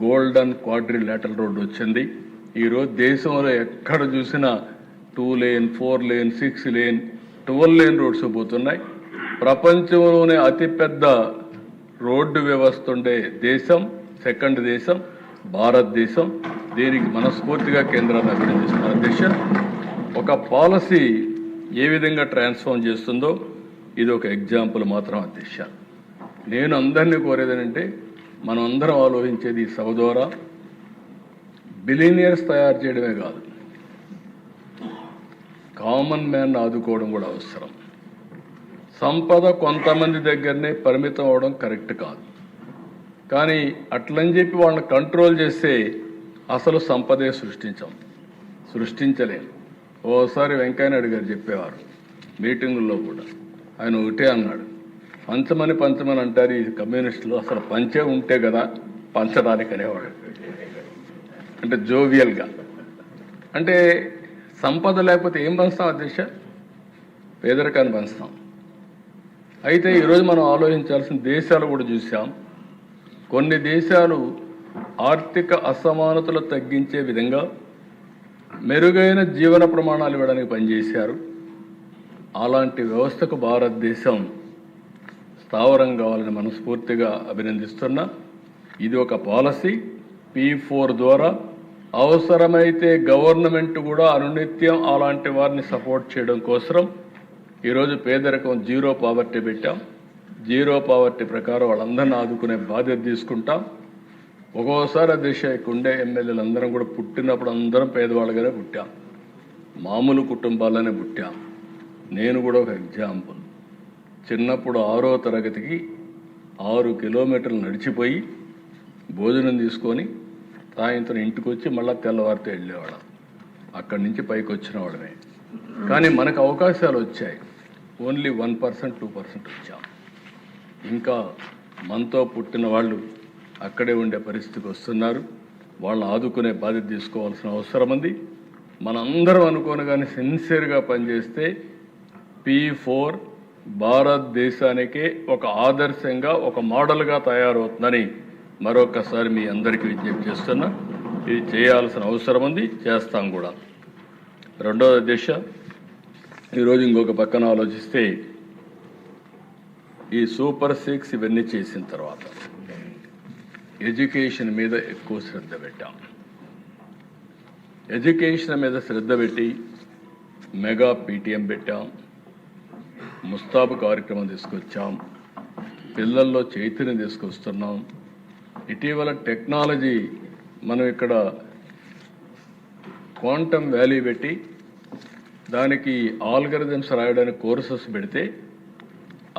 గోల్డెన్ క్వాడ్రిలేటరల్ రోడ్డు వచ్చింది. ఈరోజు దేశంలో ఎక్కడ చూసినా 2 lane, 4 lane, 6 lane, 12 lane roads పోతున్నాయి. ప్రపంచంలోనే అతిపెద్ద రోడ్డు వ్యవస్థ ఉండే దేశం, సెకండ్ దేశం భారతదేశం. దీనికి మనస్ఫూర్తిగా కేంద్రాన్ని అభినందిస్తున్నారు. దిశ ఒక పాలసీ ఏ విధంగా ట్రాన్స్ఫార్మ్ చేస్తుందో ఇది ఒక ఎగ్జాంపుల్ మాత్రం. దిశ నేను అందరినీ కోరేదేనంటే మనం అందరం ఆలోచించేది ఈ సభ ద్వారా బిలినియర్స్ తయారు చేయడమే కాదు, కామన్ మ్యాన్ ఆదుకోవడం కూడా అవసరం. సంపద కొంతమంది దగ్గరనే పరిమితం అవడం కరెక్ట్ కాదు. కానీ అట్లని చెప్పి వాళ్ళని కంట్రోల్ చేస్తే అసలు సంపదే సృష్టించలేము. ఓసారి వెంకయ్యనాయుడు గారు చెప్పేవారు మీటింగుల్లో కూడా. ఆయన ఒకటే అన్నాడు, పంచమని అంటారు ఈ కమ్యూనిస్టులు, అసలు పంచే ఉంటే కదా పంచడానికి అనేవాడు. అంటే జోవియల్గా. అంటే సంపద లేకపోతే ఏం పంచుతాం అధ్యక్ష? పేదరికాన్ని పంచుతాం. అయితే ఈరోజు మనం ఆలోచించాల్సిన దేశాలు కూడా చూసాం. కొన్ని దేశాలు ఆర్థిక అసమానతలు తగ్గించే విధంగా మెరుగైన జీవన ప్రమాణాలు ఇవ్వడానికి పనిచేశారు. అలాంటి వ్యవస్థకు భారతదేశం స్థావరం కావాలని మనస్ఫూర్తిగా అభినందిస్తున్నా. ఇది ఒక పాలసీ. P4 ద్వారా అవసరమైతే గవర్నమెంట్ కూడా అనునిత్యం అలాంటి వారిని సపోర్ట్ చేయడం కోసం ఈరోజు పేదరికం జీరో పావర్టీ పెట్టాం. జీరో పావర్టీ ప్రకారం వాళ్ళందరినీ ఆదుకునే బాధ్యత తీసుకుంటాం. ఒక్కోసారి దిశ ఉండే ఎమ్మెల్యేలు అందరం కూడా పుట్టినప్పుడు అందరం పేదవాళ్ళగానే పుట్టాం, మామూలు కుటుంబాలనే పుట్టాం. నేను కూడా ఒక ఎగ్జాంపుల్. చిన్నప్పుడు 6వ తరగతికి 6 కిలోమీటర్లు నడిచిపోయి భోజనం తీసుకొని సాయంత్రం ఇంటికి వచ్చి మళ్ళీ తెల్లవారితో వెళ్ళేవాళ్ళం. అక్కడి నుంచి పైకి వచ్చిన వాళ్ళమే. కానీ మనకు అవకాశాలు వచ్చాయి. ఓన్లీ 1%, 2% వచ్చాం. ఇంకా మనతో పుట్టిన వాళ్ళు అక్కడే ఉండే పరిస్థితికి వస్తున్నారు. వాళ్ళని ఆదుకునే బాధ్యత తీసుకోవాల్సిన అవసరం ఉంది. మనందరం అనుకోని కానీ సిన్సియర్గా పనిచేస్తే P4 భారతదేశానికే ఒక ఆదర్శంగా, ఒక మోడల్గా తయారవుతుందని మరొకసారి మీ అందరికీ విజ్ఞప్తి చేస్తున్నా. ఇది చేయాల్సిన అవసరం ఉంది, చేస్తాం కూడా. రెండవ దిశ, ఈరోజు ఇంకొక పక్కన ఆలోచిస్తే ఈ సూపర్ 6 ఇవన్నీ చేసిన తర్వాత ఎడ్యుకేషన్ మీద ఎక్కువ శ్రద్ధ పెట్టాం. ఎడ్యుకేషన్ మీద శ్రద్ధ పెట్టి మెగా PTM పెట్టాం, ముస్తాబు కార్యక్రమం తీసుకొచ్చాం, పిల్లల్లో చైతన్యం తీసుకొస్తున్నాం. ఇటీవల టెక్నాలజీ మనం ఇక్కడ క్వాంటమ్ వాల్యూ పెట్టి దానికి ఆల్గరిథమ్స్ రాయడానికి కోర్సెస్ పెడితే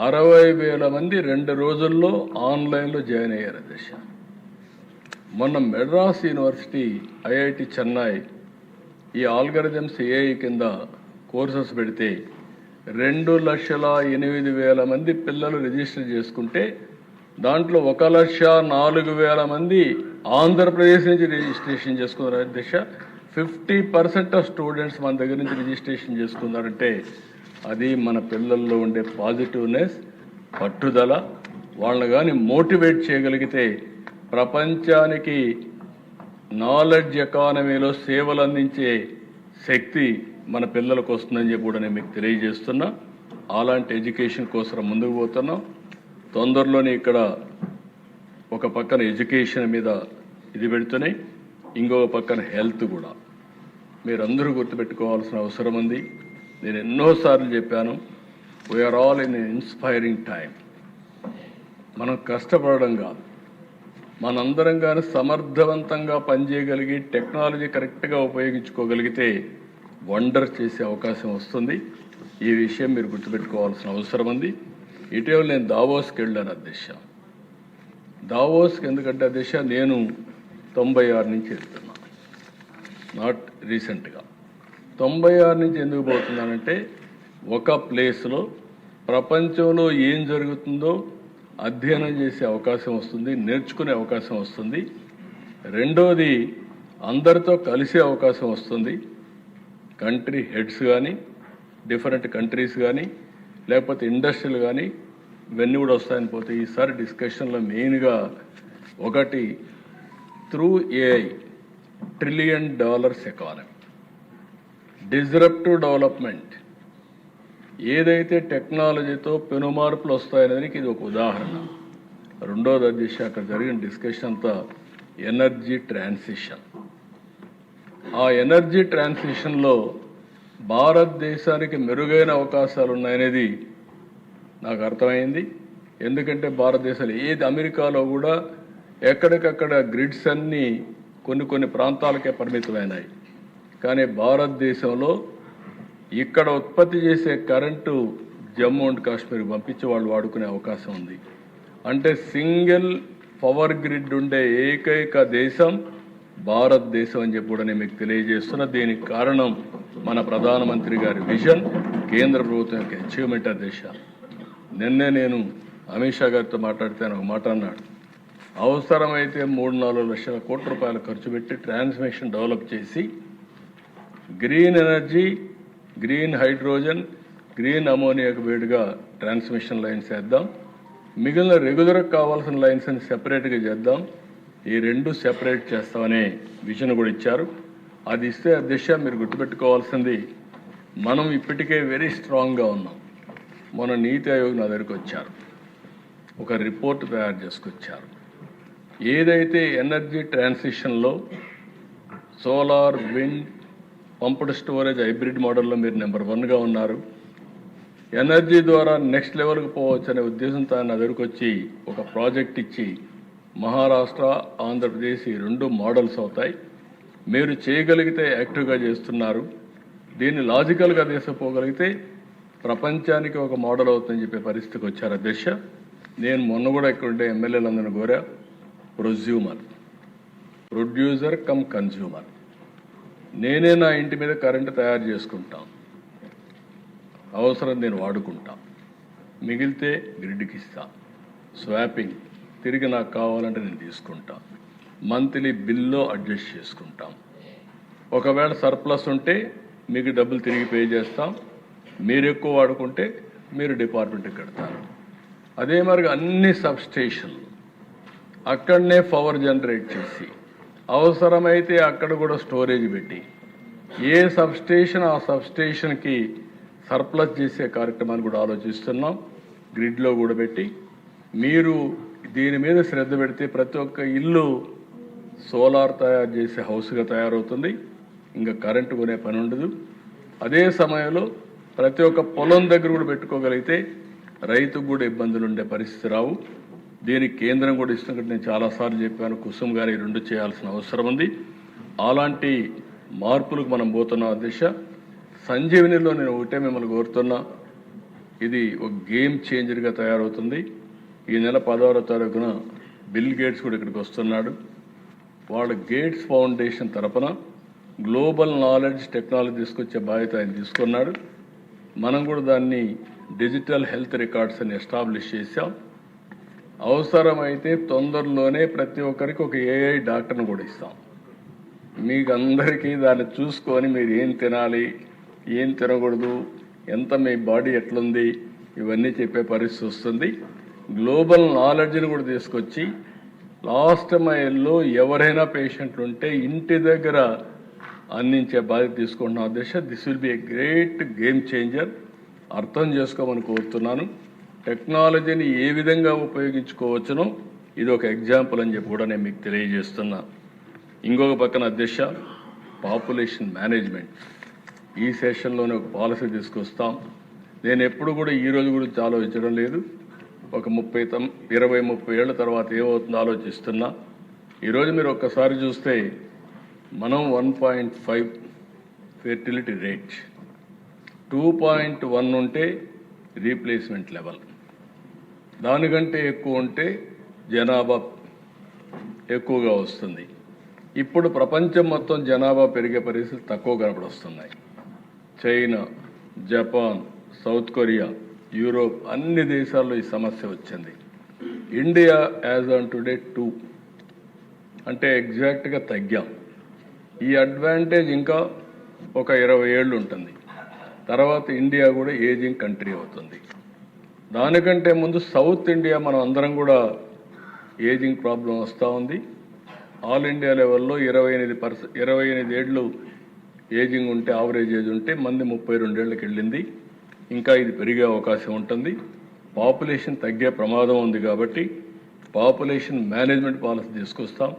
60,000 మంది 2 రోజుల్లో ఆన్లైన్లో జాయిన్ అయ్యారు. దశ మొన్న మెడ్రాస్ యూనివర్సిటీ, IIT చెన్నై ఈ ఆల్గరిథమ్స్ AI కింద కోర్సెస్ పెడితే 2,08,000 మంది పిల్లలు రిజిస్టర్ చేసుకుంటే దాంట్లో 1,04,000 మంది ఆంధ్రప్రదేశ్ నుంచి రిజిస్ట్రేషన్ చేసుకున్నారు. దిశ 50% ఆఫ్ స్టూడెంట్స్ మన దగ్గర నుంచి రిజిస్ట్రేషన్ చేసుకున్నారంటే అది మన పిల్లల్లో ఉండే పాజిటివ్నెస్, పట్టుదల. వాళ్ళని కానీ మోటివేట్ చేయగలిగితే ప్రపంచానికి నాలెడ్జ్ ఎకానమీలో సేవలు అందించే శక్తి మన పిల్లలకు వస్తుందని చెప్పి కూడా నేను మీకు తెలియజేస్తున్నా. అలాంటి ఎడ్యుకేషన్ కోసం ముందుకు పోతున్నాం. తొందరలోనే ఇక్కడ ఒక పక్కన ఎడ్యుకేషన్ మీద ఇది పెడుతున్నాయి, ఇంకొక పక్కన హెల్త్ కూడా. మీరందరూ గుర్తుపెట్టుకోవాల్సిన అవసరం ఉంది. నేను ఎన్నోసార్లు చెప్పాను, we are all in inspiring time. మనం కష్టపడడం కాదు, మనందరం కానీ సమర్థవంతంగా పనిచేయగలిగి టెక్నాలజీ కరెక్ట్గా ఉపయోగించుకోగలిగితే వండర్ చేసే అవకాశం వస్తుంది. ఈ విషయం మీరు గుర్తుపెట్టుకోవాల్సిన అవసరం ఉంది. ఇటీవల నేను దావోస్కి వెళ్ళాను అధ్యక్ష. దావోస్కి ఎందుకంటే అధ్యక్ష నేను 96 నుంచి వెళ్తున్నాను, నాట్ రీసెంట్గా. 96 నుంచి ఎందుకు పోతున్నానంటే ఒక ప్లేస్లో ప్రపంచంలో ఏం జరుగుతుందో అధ్యయనం చేసే అవకాశం వస్తుంది, నేర్చుకునే అవకాశం వస్తుంది. రెండోది అందరితో కలిసే అవకాశం వస్తుంది. కంట్రీ హెడ్స్ కానీ, డిఫరెంట్ కంట్రీస్ కానీ, లేకపోతే ఇండస్ట్రీలు కానీ ఇవన్నీ కూడా వస్తాయని పోతే ఈసారి డిస్కషన్లో మెయిన్గా ఒకటి through AI $1 trillion economy, disruptive development. ఏదైతే టెక్నాలజీతో పెనుమార్పులు వస్తాయనేదానికి ఇది ఒక ఉదాహరణ. రెండోది అధ్యక్ష అక్కడ జరిగిన డిస్కషన్ అంతా ఎనర్జీ ట్రాన్సిషన్. ఆ ఎనర్జీ ట్రాన్సిషన్లో భారతదేశానికి మెరుగైన అవకాశాలు ఉన్నాయనేది నాకు అర్థమైంది. ఎందుకంటే భారతదేశంలో ఏది అమెరికాలో కూడా ఎక్కడికక్కడ గ్రిడ్స్ అన్నీ కొన్ని ప్రాంతాలకే పరిమితమైనాయి. కానీ భారతదేశంలో ఇక్కడ ఉత్పత్తి చేసే కరెంటు జమ్మూ అండ్ కాశ్మీర్కి పంపించి వాళ్ళు వాడుకునే అవకాశం ఉంది. అంటే సింగిల్ పవర్ గ్రిడ్ ఉండే ఏకైక దేశం భారతదేశం అని చెప్పి కూడా నేను మీకు తెలియజేస్తున్నా. దీనికి కారణం మన ప్రధానమంత్రి గారి విజన్, కేంద్ర ప్రభుత్వం యొక్క అచీవ్మెంట్. దేశ నిన్నే నేను అమిత్ షా గారితో మాట్లాడితే ఒక మాట అన్నాడు, అవసరమైతే 3-4 లక్షల కోట్ల రూపాయలు ఖర్చు పెట్టి ట్రాన్స్మిషన్ డెవలప్ చేసి green energy, green hydrogen, green అమోనియాకు వేడిగా ట్రాన్స్మిషన్ లైన్స్ వేద్దాం, మిగిలిన రెగ్యులర్గా కావాల్సిన లైన్స్ అని సెపరేట్గా చేద్దాం. ఈ 2 సెపరేట్ చేస్తామనే విజన్ కూడా ఇచ్చారు. అది ఇస్తే అధ్యక్ష మీరు గుర్తుపెట్టుకోవాల్సింది, మనం ఇప్పటికే వెరీ స్ట్రాంగ్గా ఉన్నాం. మన నీతి ఆయోగ్ నా దగ్గరికి వచ్చారు, ఒక రిపోర్ట్ తయారు చేసుకొచ్చారు. ఏదైతే ఎనర్జీ ట్రాన్సిషన్లో solar, wind, pumped storage hybrid మోడల్లో మీరు నెంబర్ 1గా ఉన్నారు. ఎనర్జీ ద్వారా నెక్స్ట్ లెవెల్కి పోవచ్చు అనే ఉద్దేశంతో ఆయన ఎదురుకొచ్చి ఒక ప్రాజెక్ట్ ఇచ్చి మహారాష్ట్ర, ఆంధ్రప్రదేశ్ ఈ 2 మోడల్స్ అవుతాయి. మీరు చేయగలిగితే యాక్టివ్గా చేస్తున్నారు. దీన్ని లాజికల్గా తీసుకుపోగలిగితే ప్రపంచానికి ఒక మోడల్ అవుతుందని చెప్పే పరిస్థితికి వచ్చారు అధ్యక్ష. నేను మొన్న కూడా ఇక్కడ ఉండే ఎమ్మెల్యేలందరినీ కోరా, ప్రొడ్యూసర్ కమ్ కన్జ్యూమర్. నేనే నా ఇంటి మీద కరెంటు తయారు చేసుకుంటాను, అవసరం నేను వాడుకుంటా, మిగిలితే గ్రిడ్కి ఇస్తా, స్వాపింగ్ తిరిగి నాకు కావాలంటే నేను తీసుకుంటా, మంత్లీ బిల్లో అడ్జస్ట్ చేసుకుంటాం. ఒకవేళ సర్ప్లస్ ఉంటే మీకు డబ్బులు తిరిగి పే చేస్తాం, మీరు ఎక్కువ వాడుకుంటే మీరు డిపార్ట్మెంట్కి కడతారు. అదే మరి అన్ని సబ్స్టేషన్లు అక్కడనే పవర్ జనరేట్ చేసి అవసరమైతే అక్కడ కూడా స్టోరేజ్ పెట్టి ఏ సబ్స్టేషన్ ఆ సబ్స్టేషన్కి సర్ప్లస్ చేసే కార్యక్రమాన్ని కూడా ఆలోచిస్తున్నాం. గ్రిడ్లో కూడా పెట్టి మీరు దీని మీద శ్రద్ధ పెడితే ప్రతి ఒక్క ఇల్లు సోలార్ తయారు చేసే హౌస్గా తయారవుతుంది. ఇంకా కరెంటు కొనే పని ఉండదు. అదే సమయంలో ప్రతి ఒక్క పొలం దగ్గర కూడా పెట్టుకోగలిగితే రైతుకు కూడా ఇబ్బందులు ఉండే పరిస్థితి రావు. దీనికి కేంద్రం కూడా ఇస్తున్నట్టు నేను చాలాసార్లు చెప్పాను. కుసుమ్ గారు ఈ 2 చేయాల్సిన అవసరం ఉంది. అలాంటి మార్పులకు మనం పోతున్నాం అధ్యక్ష. సంజీవనిలో నేను ఒకటే మిమ్మల్ని కోరుతున్నా, ఇది ఒక గేమ్ చేంజర్గా తయారవుతుంది. ఈ నెల 16వ తారీఖున బిల్ గేట్స్ కూడా ఇక్కడికి వస్తున్నాడు. వాళ్ళు గేట్స్ ఫౌండేషన్ తరపున గ్లోబల్ నాలెడ్జ్ టెక్నాలజీ తీసుకొచ్చే బాధ్యత ఆయన తీసుకున్నాడు. మనం కూడా దాన్ని డిజిటల్ హెల్త్ రికార్డ్స్ అని ఎస్టాబ్లిష్ చేశాం. అవసరమైతే తొందరలోనే ప్రతి ఒక్కరికి ఒక ఏఐ డాక్టర్ని కూడా ఇస్తాం. మీకు అందరికీ దాన్ని చూసుకొని మీరు ఏం తినాలి, ఏం తినకూడదు, ఎంత మీ బాడీ ఎట్లుంది ఇవన్నీ చెప్పే పరిస్థితి వస్తుంది. గ్లోబల్ నాలెడ్జ్ని కూడా తీసుకొచ్చి లాస్ట్ మైల్లో ఎవరైనా పేషెంట్లు ఉంటే ఇంటి దగ్గర అందించే బాధ్యత తీసుకుంటున్నాం అధ్యక్ష. This will be a great game changer. అర్థం చేసుకోమని కోరుతున్నాను. టెక్నాలజీని ఏ విధంగా ఉపయోగించుకోవచ్చునో ఇది ఒక ఎగ్జాంపుల్ అని చెప్పి కూడా నేను మీకు తెలియజేస్తున్నా. ఇంకొక పక్కన అధ్యక్ష, పాపులేషన్ మేనేజ్మెంట్ ఈ సెషన్లోనే ఒక పాలసీ తీసుకొస్తాం. నేను ఎప్పుడు కూడా ఈరోజు గురించి ఆలోచించడం లేదు. ఒక 20-30 ఏళ్ల తర్వాత ఏమవుతుందో ఆలోచిస్తున్నా. ఈరోజు మీరు ఒక్కసారి చూస్తే మనం 1.5 ఫెర్టిలిటీ రేట్, 2.1 ఉంటే రీప్లేస్మెంట్ లెవెల్, దానికంటే ఎక్కువ ఉంటే జనాభా ఎక్కువగా వస్తుంది. ఇప్పుడు ప్రపంచం మొత్తం జనాభా పెరిగే పరిస్థితులు తక్కువ కనపడొస్తున్నాయి. China, Japan, South Korea, Europe అన్ని దేశాల్లో ఈ సమస్య వచ్చింది. ఇండియా యాజ్ ఆన్ టుడే 2 అంటే ఎగ్జాక్ట్గా తగ్గాం. ఈ అడ్వాంటేజ్ ఇంకా ఒక 20 ఏళ్ళు ఉంటుంది. తర్వాత ఇండియా కూడా ఏజింగ్ కంట్రీ అవుతుంది. దానికంటే ముందు సౌత్ ఇండియా మనం అందరం కూడా ఏజింగ్ ప్రాబ్లం వస్తూ ఉంది. ఆల్ ఇండియా లెవెల్లో 28 ఏళ్ళు ఏజింగ్ ఉంటే, యావరేజ్ ఏజ్ ఉంటే మంది 32 ఏళ్ళకి వెళ్ళింది. ఇంకా ఇది పెరిగే అవకాశం ఉంటుంది. పాపులేషన్ తగ్గే ప్రమాదం ఉంది. కాబట్టి పాపులేషన్ మేనేజ్మెంట్ పాలసీ తీసుకొస్తాం.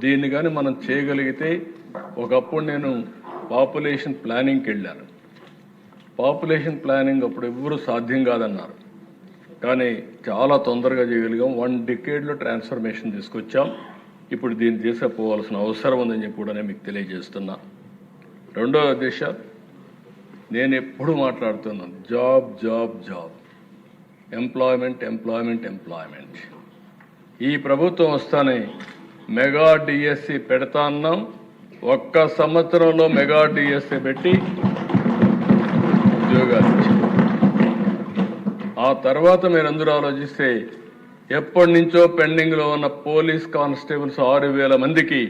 దీన్ని కానీ మనం చేయగలిగితే, ఒకప్పుడు నేను పాపులేషన్ ప్లానింగ్కి వెళ్ళాను. పాపులేషన్ ప్లానింగ్ అప్పుడు ఎవ్వరూ సాధ్యం కాదన్నారు. కానీ చాలా తొందరగా చేయగలిగాం. 1 డికేడ్లో ట్రాన్స్ఫర్మేషన్ తీసుకొచ్చాం. ఇప్పుడు దీన్ని తీసుకుపోవాల్సిన అవసరం ఉందని చెప్పి కూడా నేను మీకు తెలియజేస్తున్నా. రెండవ దిశ, నేను ఎప్పుడు మాట్లాడుతున్నాను job job job, employment employment employment. ఈ ప్రభుత్వం వస్తానే మెగా డిఎస్సి పెడతా అన్నాం. 1 సంవత్సరంలో మెగా డిఎస్సి పెట్టి ఉద్యోగాలు ఇచ్చాం. ఆ తర్వాత మీరు అందరూ ఆలోచిస్తే ఎప్పటి నుంచో పెండింగ్లో ఉన్న పోలీస్ కానిస్టేబుల్స్ 6,000 మందికి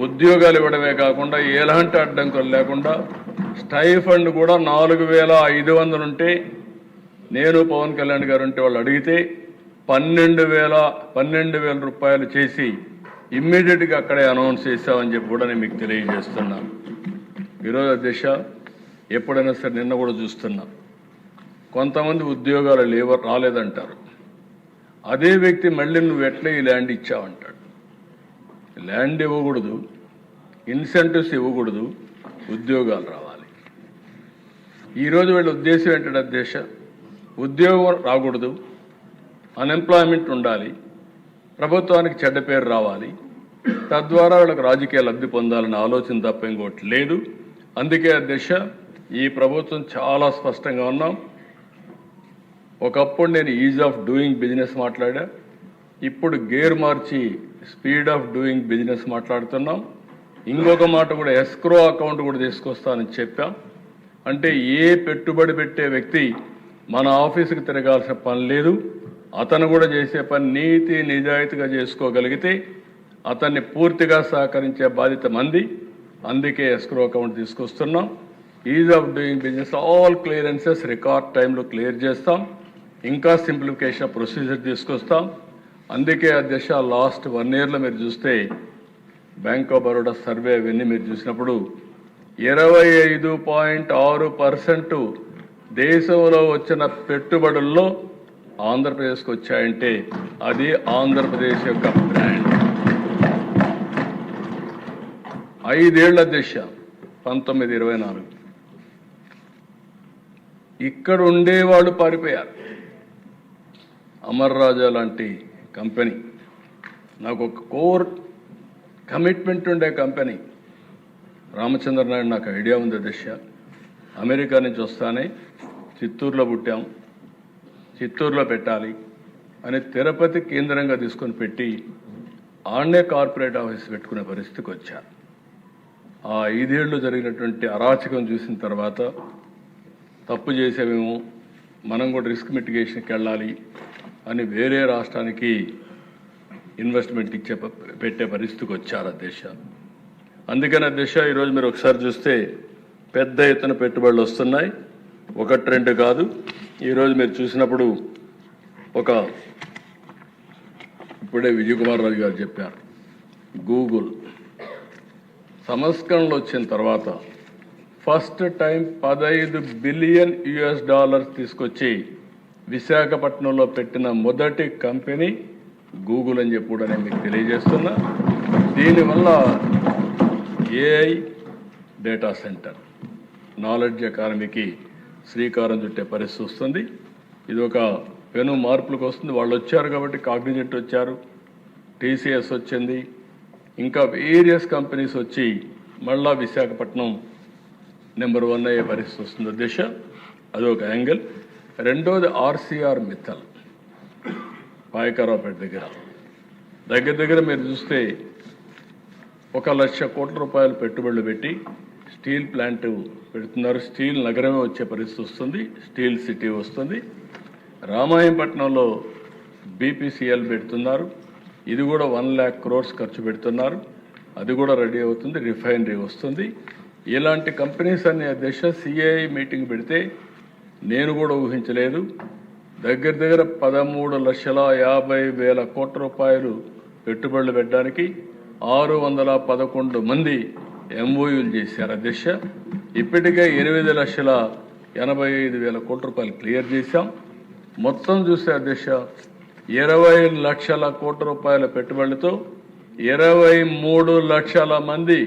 ఉద్యోగాలు ఇవ్వడమే కాకుండా ఎలాంటి అడ్డంకులు లేకుండా స్టైఫండ్ కూడా 4,500 ఉంటే, నేను పవన్ కళ్యాణ్ గారు ఉంటే వాళ్ళు అడిగితే 12,000 రూపాయలు చేసి ఇమ్మీడియట్గా అక్కడే అనౌన్స్ చేశామని చెప్పి కూడా నేను మీకు తెలియజేస్తున్నాను. ఈరోజు దిశ ఎప్పుడైనా సరే, నిన్న కూడా చూస్తున్నా, కొంతమంది ఉద్యోగాలు రాలేదంటారు. అదే వ్యక్తి మళ్ళీ నువ్వు ఎట్లా ఈ ల్యాండ్ ఇచ్చావంటాడు. ల్యాండ్ ఇవ్వకూడదు, ఇన్సెంటివ్స్ ఇవ్వకూడదు, ఉద్యోగాలు రావాలి. ఈరోజు వీళ్ళ ఉద్దేశం ఏంటంటే అధ్యక్ష, ఉద్యోగం రాకూడదు, అన్ఎంప్లాయ్మెంట్ ఉండాలి, ప్రభుత్వానికి చెడ్డ పేరు రావాలి, తద్వారా వీళ్ళకి రాజకీయ లబ్ధి పొందాలనే ఆలోచన తప్ప ఇంకోటి లేదు. అందుకే అధ్యక్ష ఈ ప్రభుత్వం చాలా స్పష్టంగా ఉన్నాం. ఒకప్పుడు నేను ఈజ్ ఆఫ్ డూయింగ్ బిజినెస్ మాట్లాడా, ఇప్పుడు gear March speed of doing business మాట్లాడుతున్నాం. ఇంకొక మాట కూడా ఎస్క్రో అకౌంట్ కూడా తీసుకొస్తానని చెప్పాం. అంటే ఏ పెట్టుబడి పెట్టే వ్యక్తి మన ఆఫీసుకి తిరగాల్సిన పని లేదు, అతను కూడా చేసే పని నీతి నిజాయితీగా చేసుకోగలిగితే అతన్ని పూర్తిగా సహకరించే బాధ్యత మంది. అందుకే ఎస్క్రో అకౌంట్ తీసుకొస్తున్నాం. Is of doing business all clearances record టైంలో క్లియర్ చేస్తాం. ఇంకా సింప్లిఫికేషన్ ప్రొసీజర్ తీసుకొస్తాం. అందుకే అధ్యక్ష లాస్ట్ 1 yearలో మీరు చూస్తే బ్యాంక్ ఆఫ్ బరోడా సర్వే అవన్నీ మీరు చూసినప్పుడు 25.6% దేశంలో వచ్చిన పెట్టుబడుల్లో ఆంధ్రప్రదేశ్కి వచ్చాయంటే అది ఆంధ్రప్రదేశ్ యొక్క బ్రాండ్. 5 ఏళ్ల అధ్యక్ష 1924 ఇక్కడ ఉండేవాళ్ళు పారిపోయారు. అమర్ రాజా లాంటి కంపెనీ, నాకు ఒక కోర్ కమిట్మెంట్ ఉండే కంపెనీ. రామచంద్ర నాయుడు నాకు ఐడియా ఉంది అధ్యక్ష, అమెరికా నుంచి వస్తానే చిత్తూరులో పుట్టాం, చిత్తూరులో పెట్టాలి అని తిరుపతి కేంద్రంగా తీసుకొని పెట్టి ఆడనే కార్పొరేట్ ఆఫీస్ పెట్టుకునే పరిస్థితికి వచ్చారు. ఆ 5 ఏళ్ళు జరిగినటువంటి అరాచకం చూసిన తర్వాత తప్పు చేసేమేమో, మనం కూడా రిస్క్ మిటిగేషన్కి వెళ్ళాలి అని వేరే రాష్ట్రానికి ఇన్వెస్ట్మెంట్ పెట్టే పరిస్థితికి వచ్చారు అధ్యక్ష. అందుకని అధ్యక్ష ఈరోజు మీరు ఒకసారి చూస్తే పెద్ద ఎత్తున పెట్టుబడులు వస్తున్నాయి, 1-2 కాదు. ఈరోజు మీరు చూసినప్పుడు ఇప్పుడే విజయ్ కుమార్ రాజు గారు చెప్పారు, గూగుల్ సంస్కరణలు వచ్చిన తర్వాత ఫస్ట్ టైం $15 బిలియన్ తీసుకొచ్చి విశాఖపట్నంలో పెట్టిన మొదటి కంపెనీ గూగుల్ అని చెప్పి కూడా నేను మీకు తెలియజేస్తున్నా. దీనివల్ల ఏఐ డేటా సెంటర్ నాలెడ్జ్ ఎకానమీకి శ్రీకారం చుట్టే పరిస్థితి వస్తుంది. ఇది ఒక పెను మార్పులకు వస్తుంది. వాళ్ళు వచ్చారు కాబట్టి కాగ్నిజెంట్ వచ్చారు, టీసీఎస్ వచ్చింది, ఇంకా వేరియస్ కంపెనీస్ వచ్చి మళ్ళా విశాఖపట్నం నెంబర్ 1 అయ్యే పరిస్థితి వస్తుంది అధ్యక్ష. అదొక యాంగిల్. రెండోది ఆర్సీఆర్ మిత్తల్ పాయకరావుపేట దగ్గర మీరు చూస్తే 1,00,000 కోట్ల రూపాయలు పెట్టుబడులు పెట్టి స్టీల్ ప్లాంట్ పెడుతున్నారు. స్టీల్ నగరమే వచ్చే పరిస్థితి వస్తుంది, స్టీల్ సిటీ వస్తుంది. రామాయంపట్నంలో బీపీసీఎల్ పెడుతున్నారు, ఇది కూడా 1 lakh crores ఖర్చు పెడుతున్నారు, అది కూడా రెడీ అవుతుంది, రిఫైనరీ వస్తుంది. ఇలాంటి కంపెనీస్ అన్ని అధ్యక్ష సిఐ మీటింగ్ పెడితే నేను కూడా ఊహించలేదు. దగ్గర 13,50,000 కోట్ల రూపాయలు పెట్టుబడులు పెట్టడానికి 611 మంది ఎంఓయూలు చేశారు అధ్యక్ష. ఇప్పటికే 8,85,000 కోట్ల రూపాయలు క్లియర్ చేశాం. మొత్తం చూస్తే అధ్యక్ష 20 లక్షల కోట్ల రూపాయల పెట్టుబడులతో 23 లక్షల మంది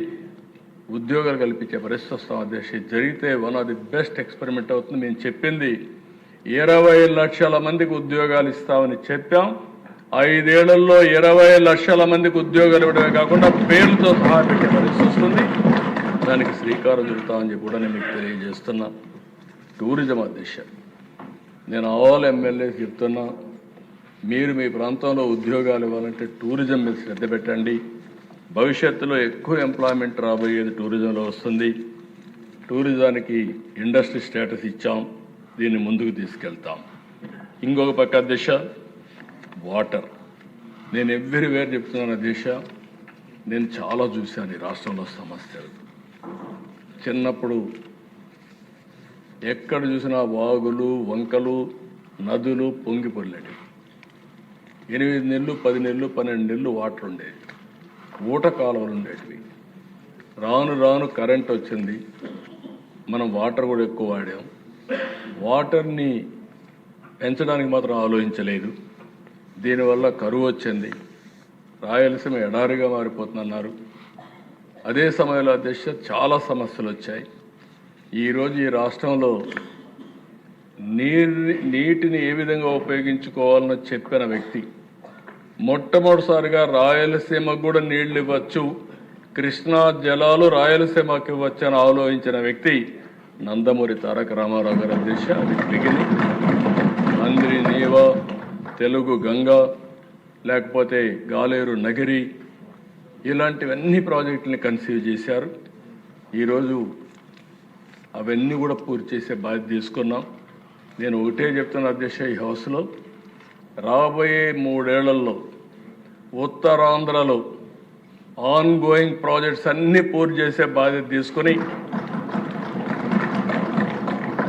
ఉద్యోగాలు కల్పించే పరిస్థితి వస్తాం అధ్యక్ష. జరిగితే one of the best experiment అవుతుంది. మేము చెప్పింది 20 లక్షల మందికి ఉద్యోగాలు ఇస్తామని చెప్పాం. 5 ఏళ్లలో 20 లక్షల మందికి ఉద్యోగాలు ఇవ్వడమే కాకుండా పేర్లతో సహా పెట్టే పరిస్థితి వస్తుంది. దానికి శ్రీకారం చుడతామని చెప్పి కూడా నేను మీకు తెలియజేస్తున్నా. టూరిజం అధ్యక్ష, నేను ఆల్ ఎమ్మెల్యేస్ చెప్తున్నా, మీరు మీ ప్రాంతంలో ఉద్యోగాలు ఇవ్వాలంటే టూరిజం మీద శ్రద్ధ పెట్టండి. భవిష్యత్తులో ఎక్కువ ఎంప్లాయ్మెంట్ రాబోయేది టూరిజంలో వస్తుంది. టూరిజానికి ఇండస్ట్రీ స్టేటస్ ఇచ్చాం, దీన్ని ముందుకు తీసుకెళ్తాం. ఇంకొక పక్క అధ్యక్ష వాటర్, నేను ఎవ్రీవేర్ చెప్తున్నాను అధ్యక్ష, నేను చాలా చూశాను ఈ రాష్ట్రంలో సమస్యలు. చిన్నప్పుడు ఎక్కడ చూసినా వాగులు, వంకలు, నదులు పొంగి పొర్లేటివి. 8 నెలలు, 10 నెలలు, 12 నెలలు వాటర్ ఉండేవి, ఊట కాలువలు ఉండేటివి. రాను రాను కరెంట్ వచ్చింది, మనం వాటర్ కూడా ఎక్కువ వాడాం. వాటర్ని పెంచడానికి మాత్రం ఆలోచించలేదు. దీనివల్ల కరువు వచ్చింది, రాయలసీమ ఎడారిగా మారిపోతుందన్నారు. అదే సమయంలో అధ్యక్ష చాలా సమస్యలు వచ్చాయి. ఈరోజు ఈ రాష్ట్రంలో నీటిని ఏ విధంగా ఉపయోగించుకోవాలని చెప్పిన వ్యక్తి, మొట్టమొదటిసారిగా రాయలసీమకు కూడా నీళ్లు ఇవ్వచ్చు, కృష్ణా జలాలు రాయలసీమకు ఇవ్వచ్చు అని ఆలోచించిన వ్యక్తి నందమూరి తారక రామారావు గారు అధ్యక్ష. అది బిగినింగ్. మంద్రి నీవ, తెలుగు గంగా, లేకపోతే గాలేరు నగిరి, ఇలాంటివన్నీ ప్రాజెక్టుని కన్సీవ్ చేశారు. ఈరోజు అవన్నీ కూడా పూర్తి చేసే బాధ్యత తీసుకున్నాం. నేను ఒకటే చెప్తున్నా అధ్యక్ష, ఈ హౌస్లో రాబోయే 3 ఏళ్లలో ఉత్తరాంధ్రలో ఆన్ గోయింగ్ ప్రాజెక్ట్స్ అన్ని పూర్తి చేసే బాధ్యత తీసుకుని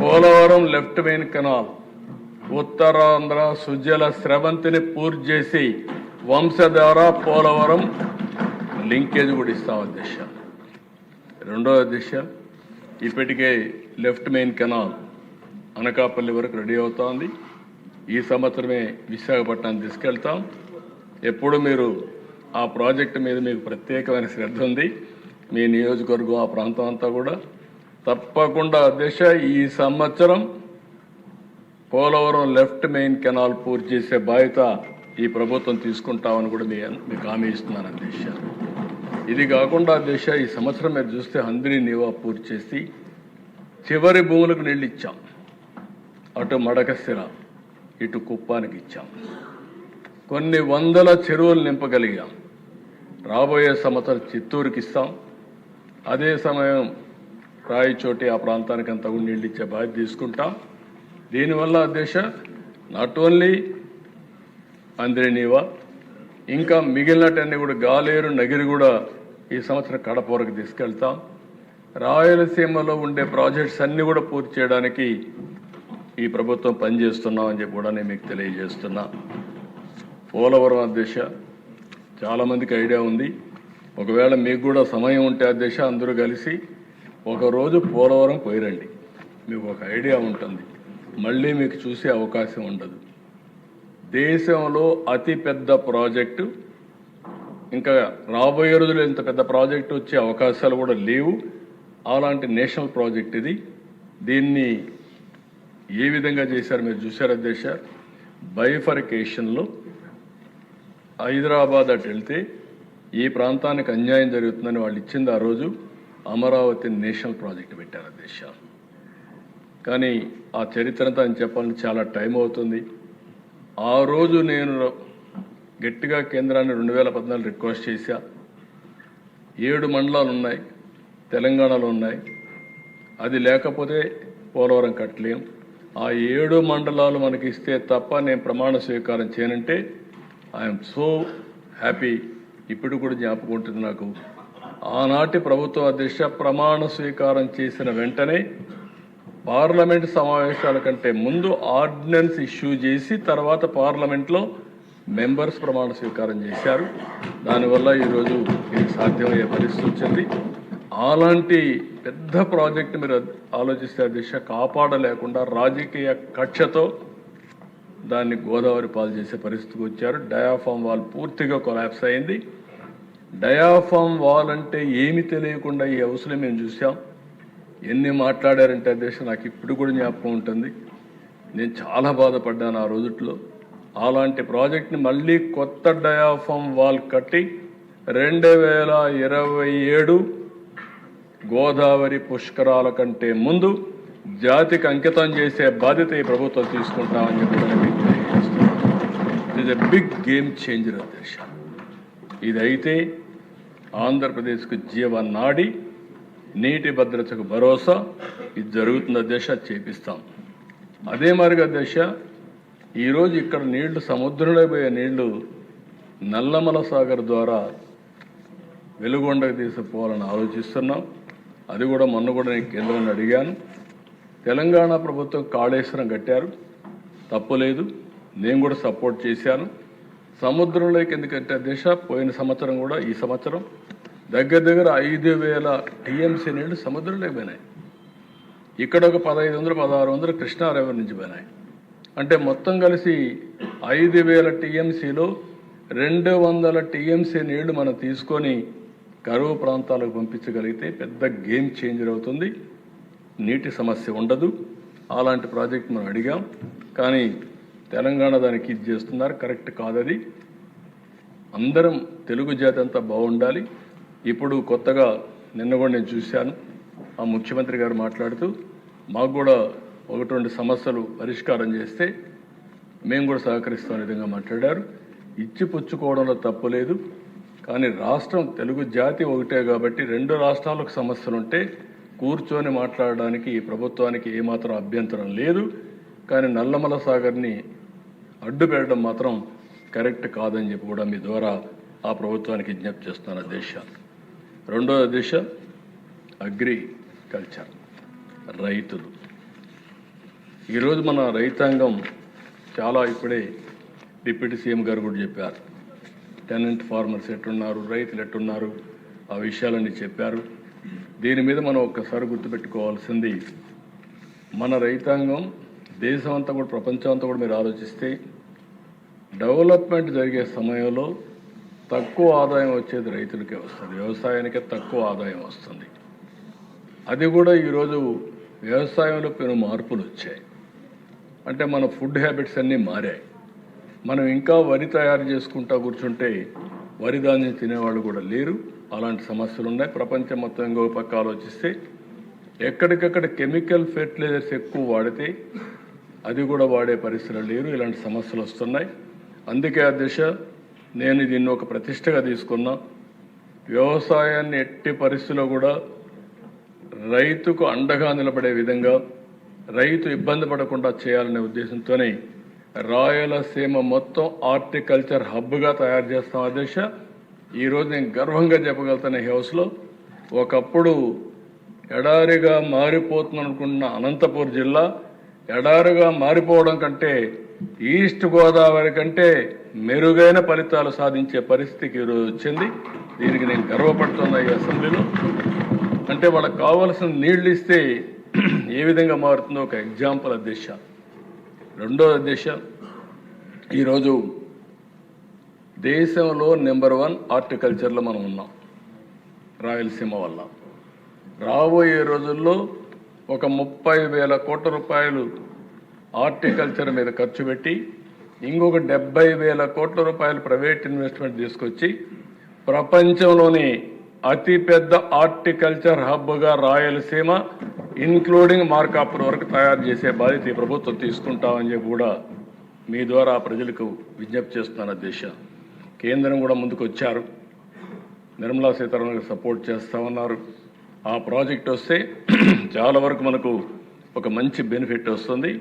Polavaram left main canal, Uttarandhra Sujala స్రవంతిని పూర్తి చేసి వంశధార పోలవరం లింకేజ్ కూడా ఇస్తాం అధ్యక్ష. రెండో అధ్యక్ష, ఇప్పటికే లెఫ్ట్ మెయిన్ కెనాల్ అనకాపల్లి వరకు రెడీ అవుతోంది. ఈ సంవత్సరమే విశాఖపట్నం తీసుకెళ్తాం. ఎప్పుడు మీరు ఆ ప్రాజెక్టు మీద మీకు ప్రత్యేకమైన శ్రద్ధ ఉంది, మీ నియోజకవర్గం ఆ ప్రాంతం అంతా కూడా తప్పకుండా అధ్యక్ష ఈ సంవత్సరం పోలవరం లెఫ్ట్ మెయిన్ కెనాల్ పూర్తి చేసే బాధ్యత ఈ ప్రభుత్వం తీసుకుంటామని కూడా మీకు హామీ ఇస్తున్నాను అధ్యక్ష. ఇది కాకుండా అధ్యక్ష ఈ సంవత్సరం మీరు చూస్తే హంద్రీ నీవా పూర్తి చేసి చివరి భూములకు నీళ్ళు ఇచ్చాం. అటు మడకశిర, ఇటు కుప్పానికి ఇచ్చాం. కొన్ని వందల చెరువులు నింపగలిగాం. రాబోయే సంవత్సరం చిత్తూరుకి ఇస్తాం. అదే సమయం రాయచోటి ఆ ప్రాంతానికి అంతా కూడా నీళ్ళు ఇచ్చే బాధ్యత తీసుకుంటాం. దీనివల్ల అధ్యక్ష నాట్ ఓన్లీ అంద్రేనీవా, ఇంకా మిగిలినటన్నీ కూడా గాలేరు నగిరి కూడా ఈ సంవత్సరం కడప వరకు తీసుకెళ్తాం. రాయలసీమలో ఉండే ప్రాజెక్ట్స్ అన్నీ కూడా పూర్తి చేయడానికి ఈ ప్రభుత్వం పనిచేస్తున్నామని చెప్పి కూడా నేను మీకు తెలియజేస్తున్నా. పోలవరం అధ్యక్ష చాలామందికి ఐడియా ఉంది. ఒకవేళ మీకు కూడా సమయం ఉంటే అధ్యక్ష అందరూ కలిసి ఒకరోజు పోలవరం పోయిరండి, మీకు ఒక ఐడియా ఉంటుంది. మళ్ళీ మీకు చూసే అవకాశం ఉండదు. దేశంలో అతి పెద్ద ప్రాజెక్టు, ఇంకా రాబోయే రోజులు ఇంత పెద్ద ప్రాజెక్టు వచ్చే అవకాశాలు కూడా లేవు. అలాంటి నేషనల్ ప్రాజెక్ట్ ఇది. దీన్ని ఏ విధంగా చేశారు మీరు చూశారు అధ్యక్ష. బైఫర్కేషన్లో హైదరాబాద్ అటు వెళ్తే ఈ ప్రాంతానికి అన్యాయం జరుగుతుందని వాళ్ళు ఇచ్చింది ఆ రోజు అమరావతి నేషనల్ ప్రాజెక్ట్ పెట్టారు అధ్యక్ష. కానీ ఆ చరిత్రతో అని చెప్పాలని చాలా టైం అవుతుంది. ఆ రోజు నేను గట్టిగా కేంద్రాన్ని 2014 రిక్వెస్ట్ చేశా. 7 మండలాలు ఉన్నాయి, తెలంగాణలో ఉన్నాయి. అది లేకపోతే పోలవరం కట్టలేం. ఆ 7 మండలాలు మనకి ఇస్తే తప్ప నేను ప్రమాణ స్వీకారం చేయనంటే ఐఎమ్ సో హ్యాపీ. ఇప్పుడు కూడా జ్ఞాపకం ఉంటుంది నాకు. ఆనాటి ప్రభుత్వ అధ్యక్ష ప్రమాణ స్వీకారం చేసిన వెంటనే పార్లమెంట్ సమావేశాల కంటే ముందు ఆర్డినెన్స్ ఇష్యూ చేసి తర్వాత పార్లమెంట్లో మెంబర్స్ ప్రమాణ స్వీకారం చేశారు. దానివల్ల ఈరోజు ఇది సాధ్యమయ్యే పరిస్థితి వచ్చింది. అలాంటి పెద్ద ప్రాజెక్టు మీరు ఆలోచిస్తే అధ్యక్ష కాపాడలేకుండా రాజకీయ కక్షతో దాన్ని గోదావరి పాలు చేసే పరిస్థితికి వచ్చారు. డయాఫామ్ వాల్ పూర్తిగా కొలాప్స్ అయింది. డయాఫామ్ వాల్ అంటే ఏమి తెలియకుండా ఈ హౌస్లో మేము చూసాం. ఎన్ని మాట్లాడారంటే అధ్యక్ష నాకు ఇప్పుడు కూడా జ్ఞాపకం ఉంటుంది. నేను చాలా బాధపడ్డాను ఆ రోజుట్లో. అలాంటి ప్రాజెక్ట్ని మళ్ళీ కొత్త డయాఫామ్ వాల్ కట్టి 2027 గోదావరి పుష్కరాల కంటే ముందు జాతికి అంకితం చేసే బాధ్యత ఈ ప్రభుత్వం తీసుకుంటామని చెప్పి it is a big game changer అధ్యక్ష. ఇదైతే ఆంధ్రప్రదేశ్కు జీవనాడి, నీటి భద్రతకు భరోసా, ఇది జరుగుతుంది అధ్యక్ష. చేపిస్తాం. అదే మరిగా అధ్యక్ష ఈరోజు ఇక్కడ నీళ్లు సముద్రంలో పోయే నీళ్లు నల్లమల సాగర్ ద్వారా వెలుగొండకు తీసుకుపోవాలని ఆలోచిస్తున్నాం. అది కూడా మొన్న కూడా నేను కేంద్రాన్ని అడిగాను. తెలంగాణ ప్రభుత్వం కాళేశ్వరం కట్టారు, తప్పులేదు, నేను కూడా సపోర్ట్ చేశాను. సముద్రంలోకి ఎందుకంటే అధ్యక్ష పోయిన సంవత్సరం కూడా ఈ సంవత్సరం దగ్గర 5,000 టీఎంసీ నీళ్లు సముద్రంలోకి పోయినాయి. ఇక్కడ ఒక 1,500-1,600 కృష్ణా రివర్ నుంచి పోయినాయి. అంటే మొత్తం కలిసి 5,000 టీఎంసీలో 200 టీఎంసీ నీళ్లు మనం తీసుకొని కరువు ప్రాంతాలకు పంపించగలిగితే పెద్ద గేమ్ చేంజర్ అవుతుంది. నీటి సమస్య ఉండదు. అలాంటి ప్రాజెక్ట్ మనం అడిగాం, కానీ తెలంగాణ దానికి ఇది చేస్తున్నారు. కరెక్ట్ కాదది. అందరం తెలుగు జాతి అంతా బాగుండాలి. ఇప్పుడు కొత్తగా నిన్న కూడా నేను చూశాను, ఆ ముఖ్యమంత్రి గారు మాట్లాడుతూ మాకు కూడా 1-2 సమస్యలు పరిష్కారం చేస్తే మేము కూడా సహకరిస్తాం విధంగా మాట్లాడారు. ఇచ్చి పుచ్చుకోవడంలో తప్పు లేదు, కానీ రాష్ట్రం తెలుగు జాతి ఒకటే కాబట్టి 2 రాష్ట్రాలకు సమస్యలు ఉంటే కూర్చొని మాట్లాడడానికి ఈ ప్రభుత్వానికి ఏమాత్రం అభ్యంతరం లేదు. కానీ నల్లమల సాగర్ని అడ్డు పెట్టడం మాత్రం కరెక్ట్ కాదని చెప్పి కూడా మీ ద్వారా ఆ ప్రభుత్వానికి విజ్ఞప్తి చేస్తున్నాను అధ్యక్ష. రెండో అధ్యక్ష, అగ్రికల్చర్, రైతులు. ఈరోజు మన రైతాంగం చాలా ఇప్పుడే డిప్యూటీ సీఎం గారు కూడా చెప్పారు. టెనెంట్ ఫార్మర్స్ ఎట్టున్నారు, రైతులు ఎట్టున్నారు, ఆ విషయాలన్నీ చెప్పారు. దీని మీద మనం ఒక్కసారి గుర్తుపెట్టుకోవాల్సింది, మన రైతాంగం దేశం అంతా కూడా ప్రపంచం అంతా కూడా మీరు ఆలోచిస్తే డెవలప్మెంట్ జరిగే సమయంలో తక్కువ ఆదాయం వచ్చేది రైతులకే వస్తుంది, వ్యవసాయానికే తక్కువ ఆదాయం వస్తుంది. అది కూడా ఈరోజు వ్యవసాయంలో పెను మార్పులు వచ్చాయి. అంటే మన ఫుడ్ హ్యాబిట్స్ అన్నీ మారాయి. మనం ఇంకా వరి తయారు చేసుకుంటా కూర్చుంటే వరి ధాన్యం తినేవాళ్ళు కూడా లేరు. అలాంటి సమస్యలు ఉన్నాయి. ప్రపంచం మొత్తం ఇంకో పక్క ఆలోచిస్తే ఎక్కడికక్కడ కెమికల్ ఫెర్టిలైజర్స్ ఎక్కువ వాడితే అది కూడా వాడే పరిస్థితులు లేరు. ఇలాంటి సమస్యలు వస్తున్నాయి. అందుకే అధ్యక్ష, నేను దీన్ని ఒక ప్రతిష్టగా తీసుకున్నా. వ్యవసాయాన్ని ఎట్టి పరిస్థితుల్లో కూడా రైతుకు అండగా నిలబడే విధంగా, రైతు ఇబ్బంది పడకుండా చేయాలనే ఉద్దేశంతోనే రాయలసీమ మొత్తం హార్టికల్చర్ హబ్గా తయారు చేస్తాం అధ్యక్ష. ఈరోజు నేను గర్వంగా చెప్పగలుగుతాను, ఈ హౌస్లో ఒకప్పుడు ఎడారిగా మారిపోతుందనుకున్న అనంతపూర్ జిల్లా ఎడారిగా మారిపోవడం కంటే ఈస్ట్ గోదావరి కంటే మెరుగైన ఫలితాలు సాధించే పరిస్థితికి ఈరోజు వచ్చింది. దీనికి నేను గర్వపడుతున్నా ఈ అసెంబ్లీలో. అంటే వాళ్ళకి కావాల్సిన నీళ్లు ఇస్తే ఏ విధంగా మారుతుందో ఒక ఎగ్జాంపుల్ అధ్యక్ష. రెండో అధ్యక్ష, ఈరోజు దేశంలో నెంబర్ 1 హార్టికల్చర్లో మనం ఉన్నాం రాయలసీమ వల్ల. రాబోయే రోజుల్లో ఒక 30,000 కోట్ల రూపాయలు హార్టికల్చర్ మీద ఖర్చు పెట్టి ఇంకొక 70,000 కోట్ల రూపాయలు ప్రైవేట్ ఇన్వెస్ట్మెంట్ తీసుకొచ్చి ప్రపంచంలోని అతిపెద్ద హార్టికల్చర్ హబ్గా రాయలసీమ ఇన్క్లూడింగ్ మార్కాపూర్ వరకు తయారు చేసే బాధ్యత ఈ ప్రభుత్వం తీసుకుంటామని చెప్పి కూడా మీ ద్వారా ప్రజలకు విజ్ఞప్తి చేస్తున్నాను అధ్యక్ష. కేంద్రం కూడా ముందుకు వచ్చారు, నిర్మలా సీతారామన్ సపోర్ట్ చేస్తామన్నారు. ఆ ప్రాజెక్ట్ వస్తే చాలా వరకు మనకు ఒక మంచి బెనిఫిట్ వస్తుంది.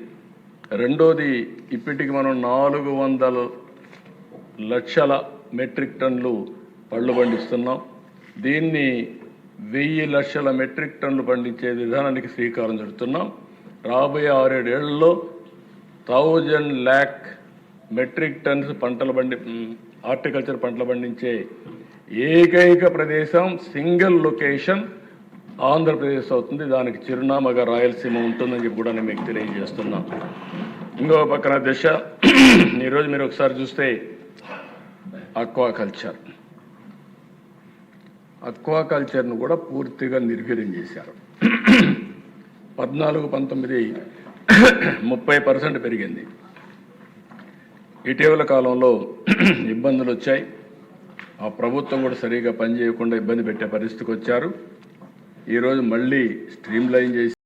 రెండోది, ఇప్పటికి మనం 400 లక్షల మెట్రిక్ టన్నులు పళ్ళు పండిస్తున్నాం. దీన్ని 1000 లక్షల మెట్రిక్ టన్నులు పండించే విధానానికి శ్రీకారం చుడుతున్నాం. రాబోయే 6-7 ఏళ్లలో 1000 lakh మెట్రిక్ టన్స్ హార్టికల్చర్ పంటలు పండించే ఏకైక ప్రదేశం, సింగిల్ లొకేషన్ ఆంధ్రప్రదేశ్ అవుతుంది. దానికి చిరునామాగా రాయలసీమ ఉంటుందని చెప్పి కూడా నేను మీకు తెలియజేస్తున్నాను. ఇంకో పక్కన దశ, ఈరోజు మీరు ఒకసారి చూస్తే అక్వాకల్చర్ను కూడా పూర్తిగా నిర్వీర్యం చేశారు. 14-19 30% పెరిగింది. ఇటీవల కాలంలో ఇబ్బందులు వచ్చాయి. ఆ ప్రభుత్వం కూడా సరిగా పనిచేయకుండా ఇబ్బంది పెట్టే పరిస్థితికి వచ్చారు. ఈరోజు మళ్ళీ స్ట్రీమ్ లైన్ చేసి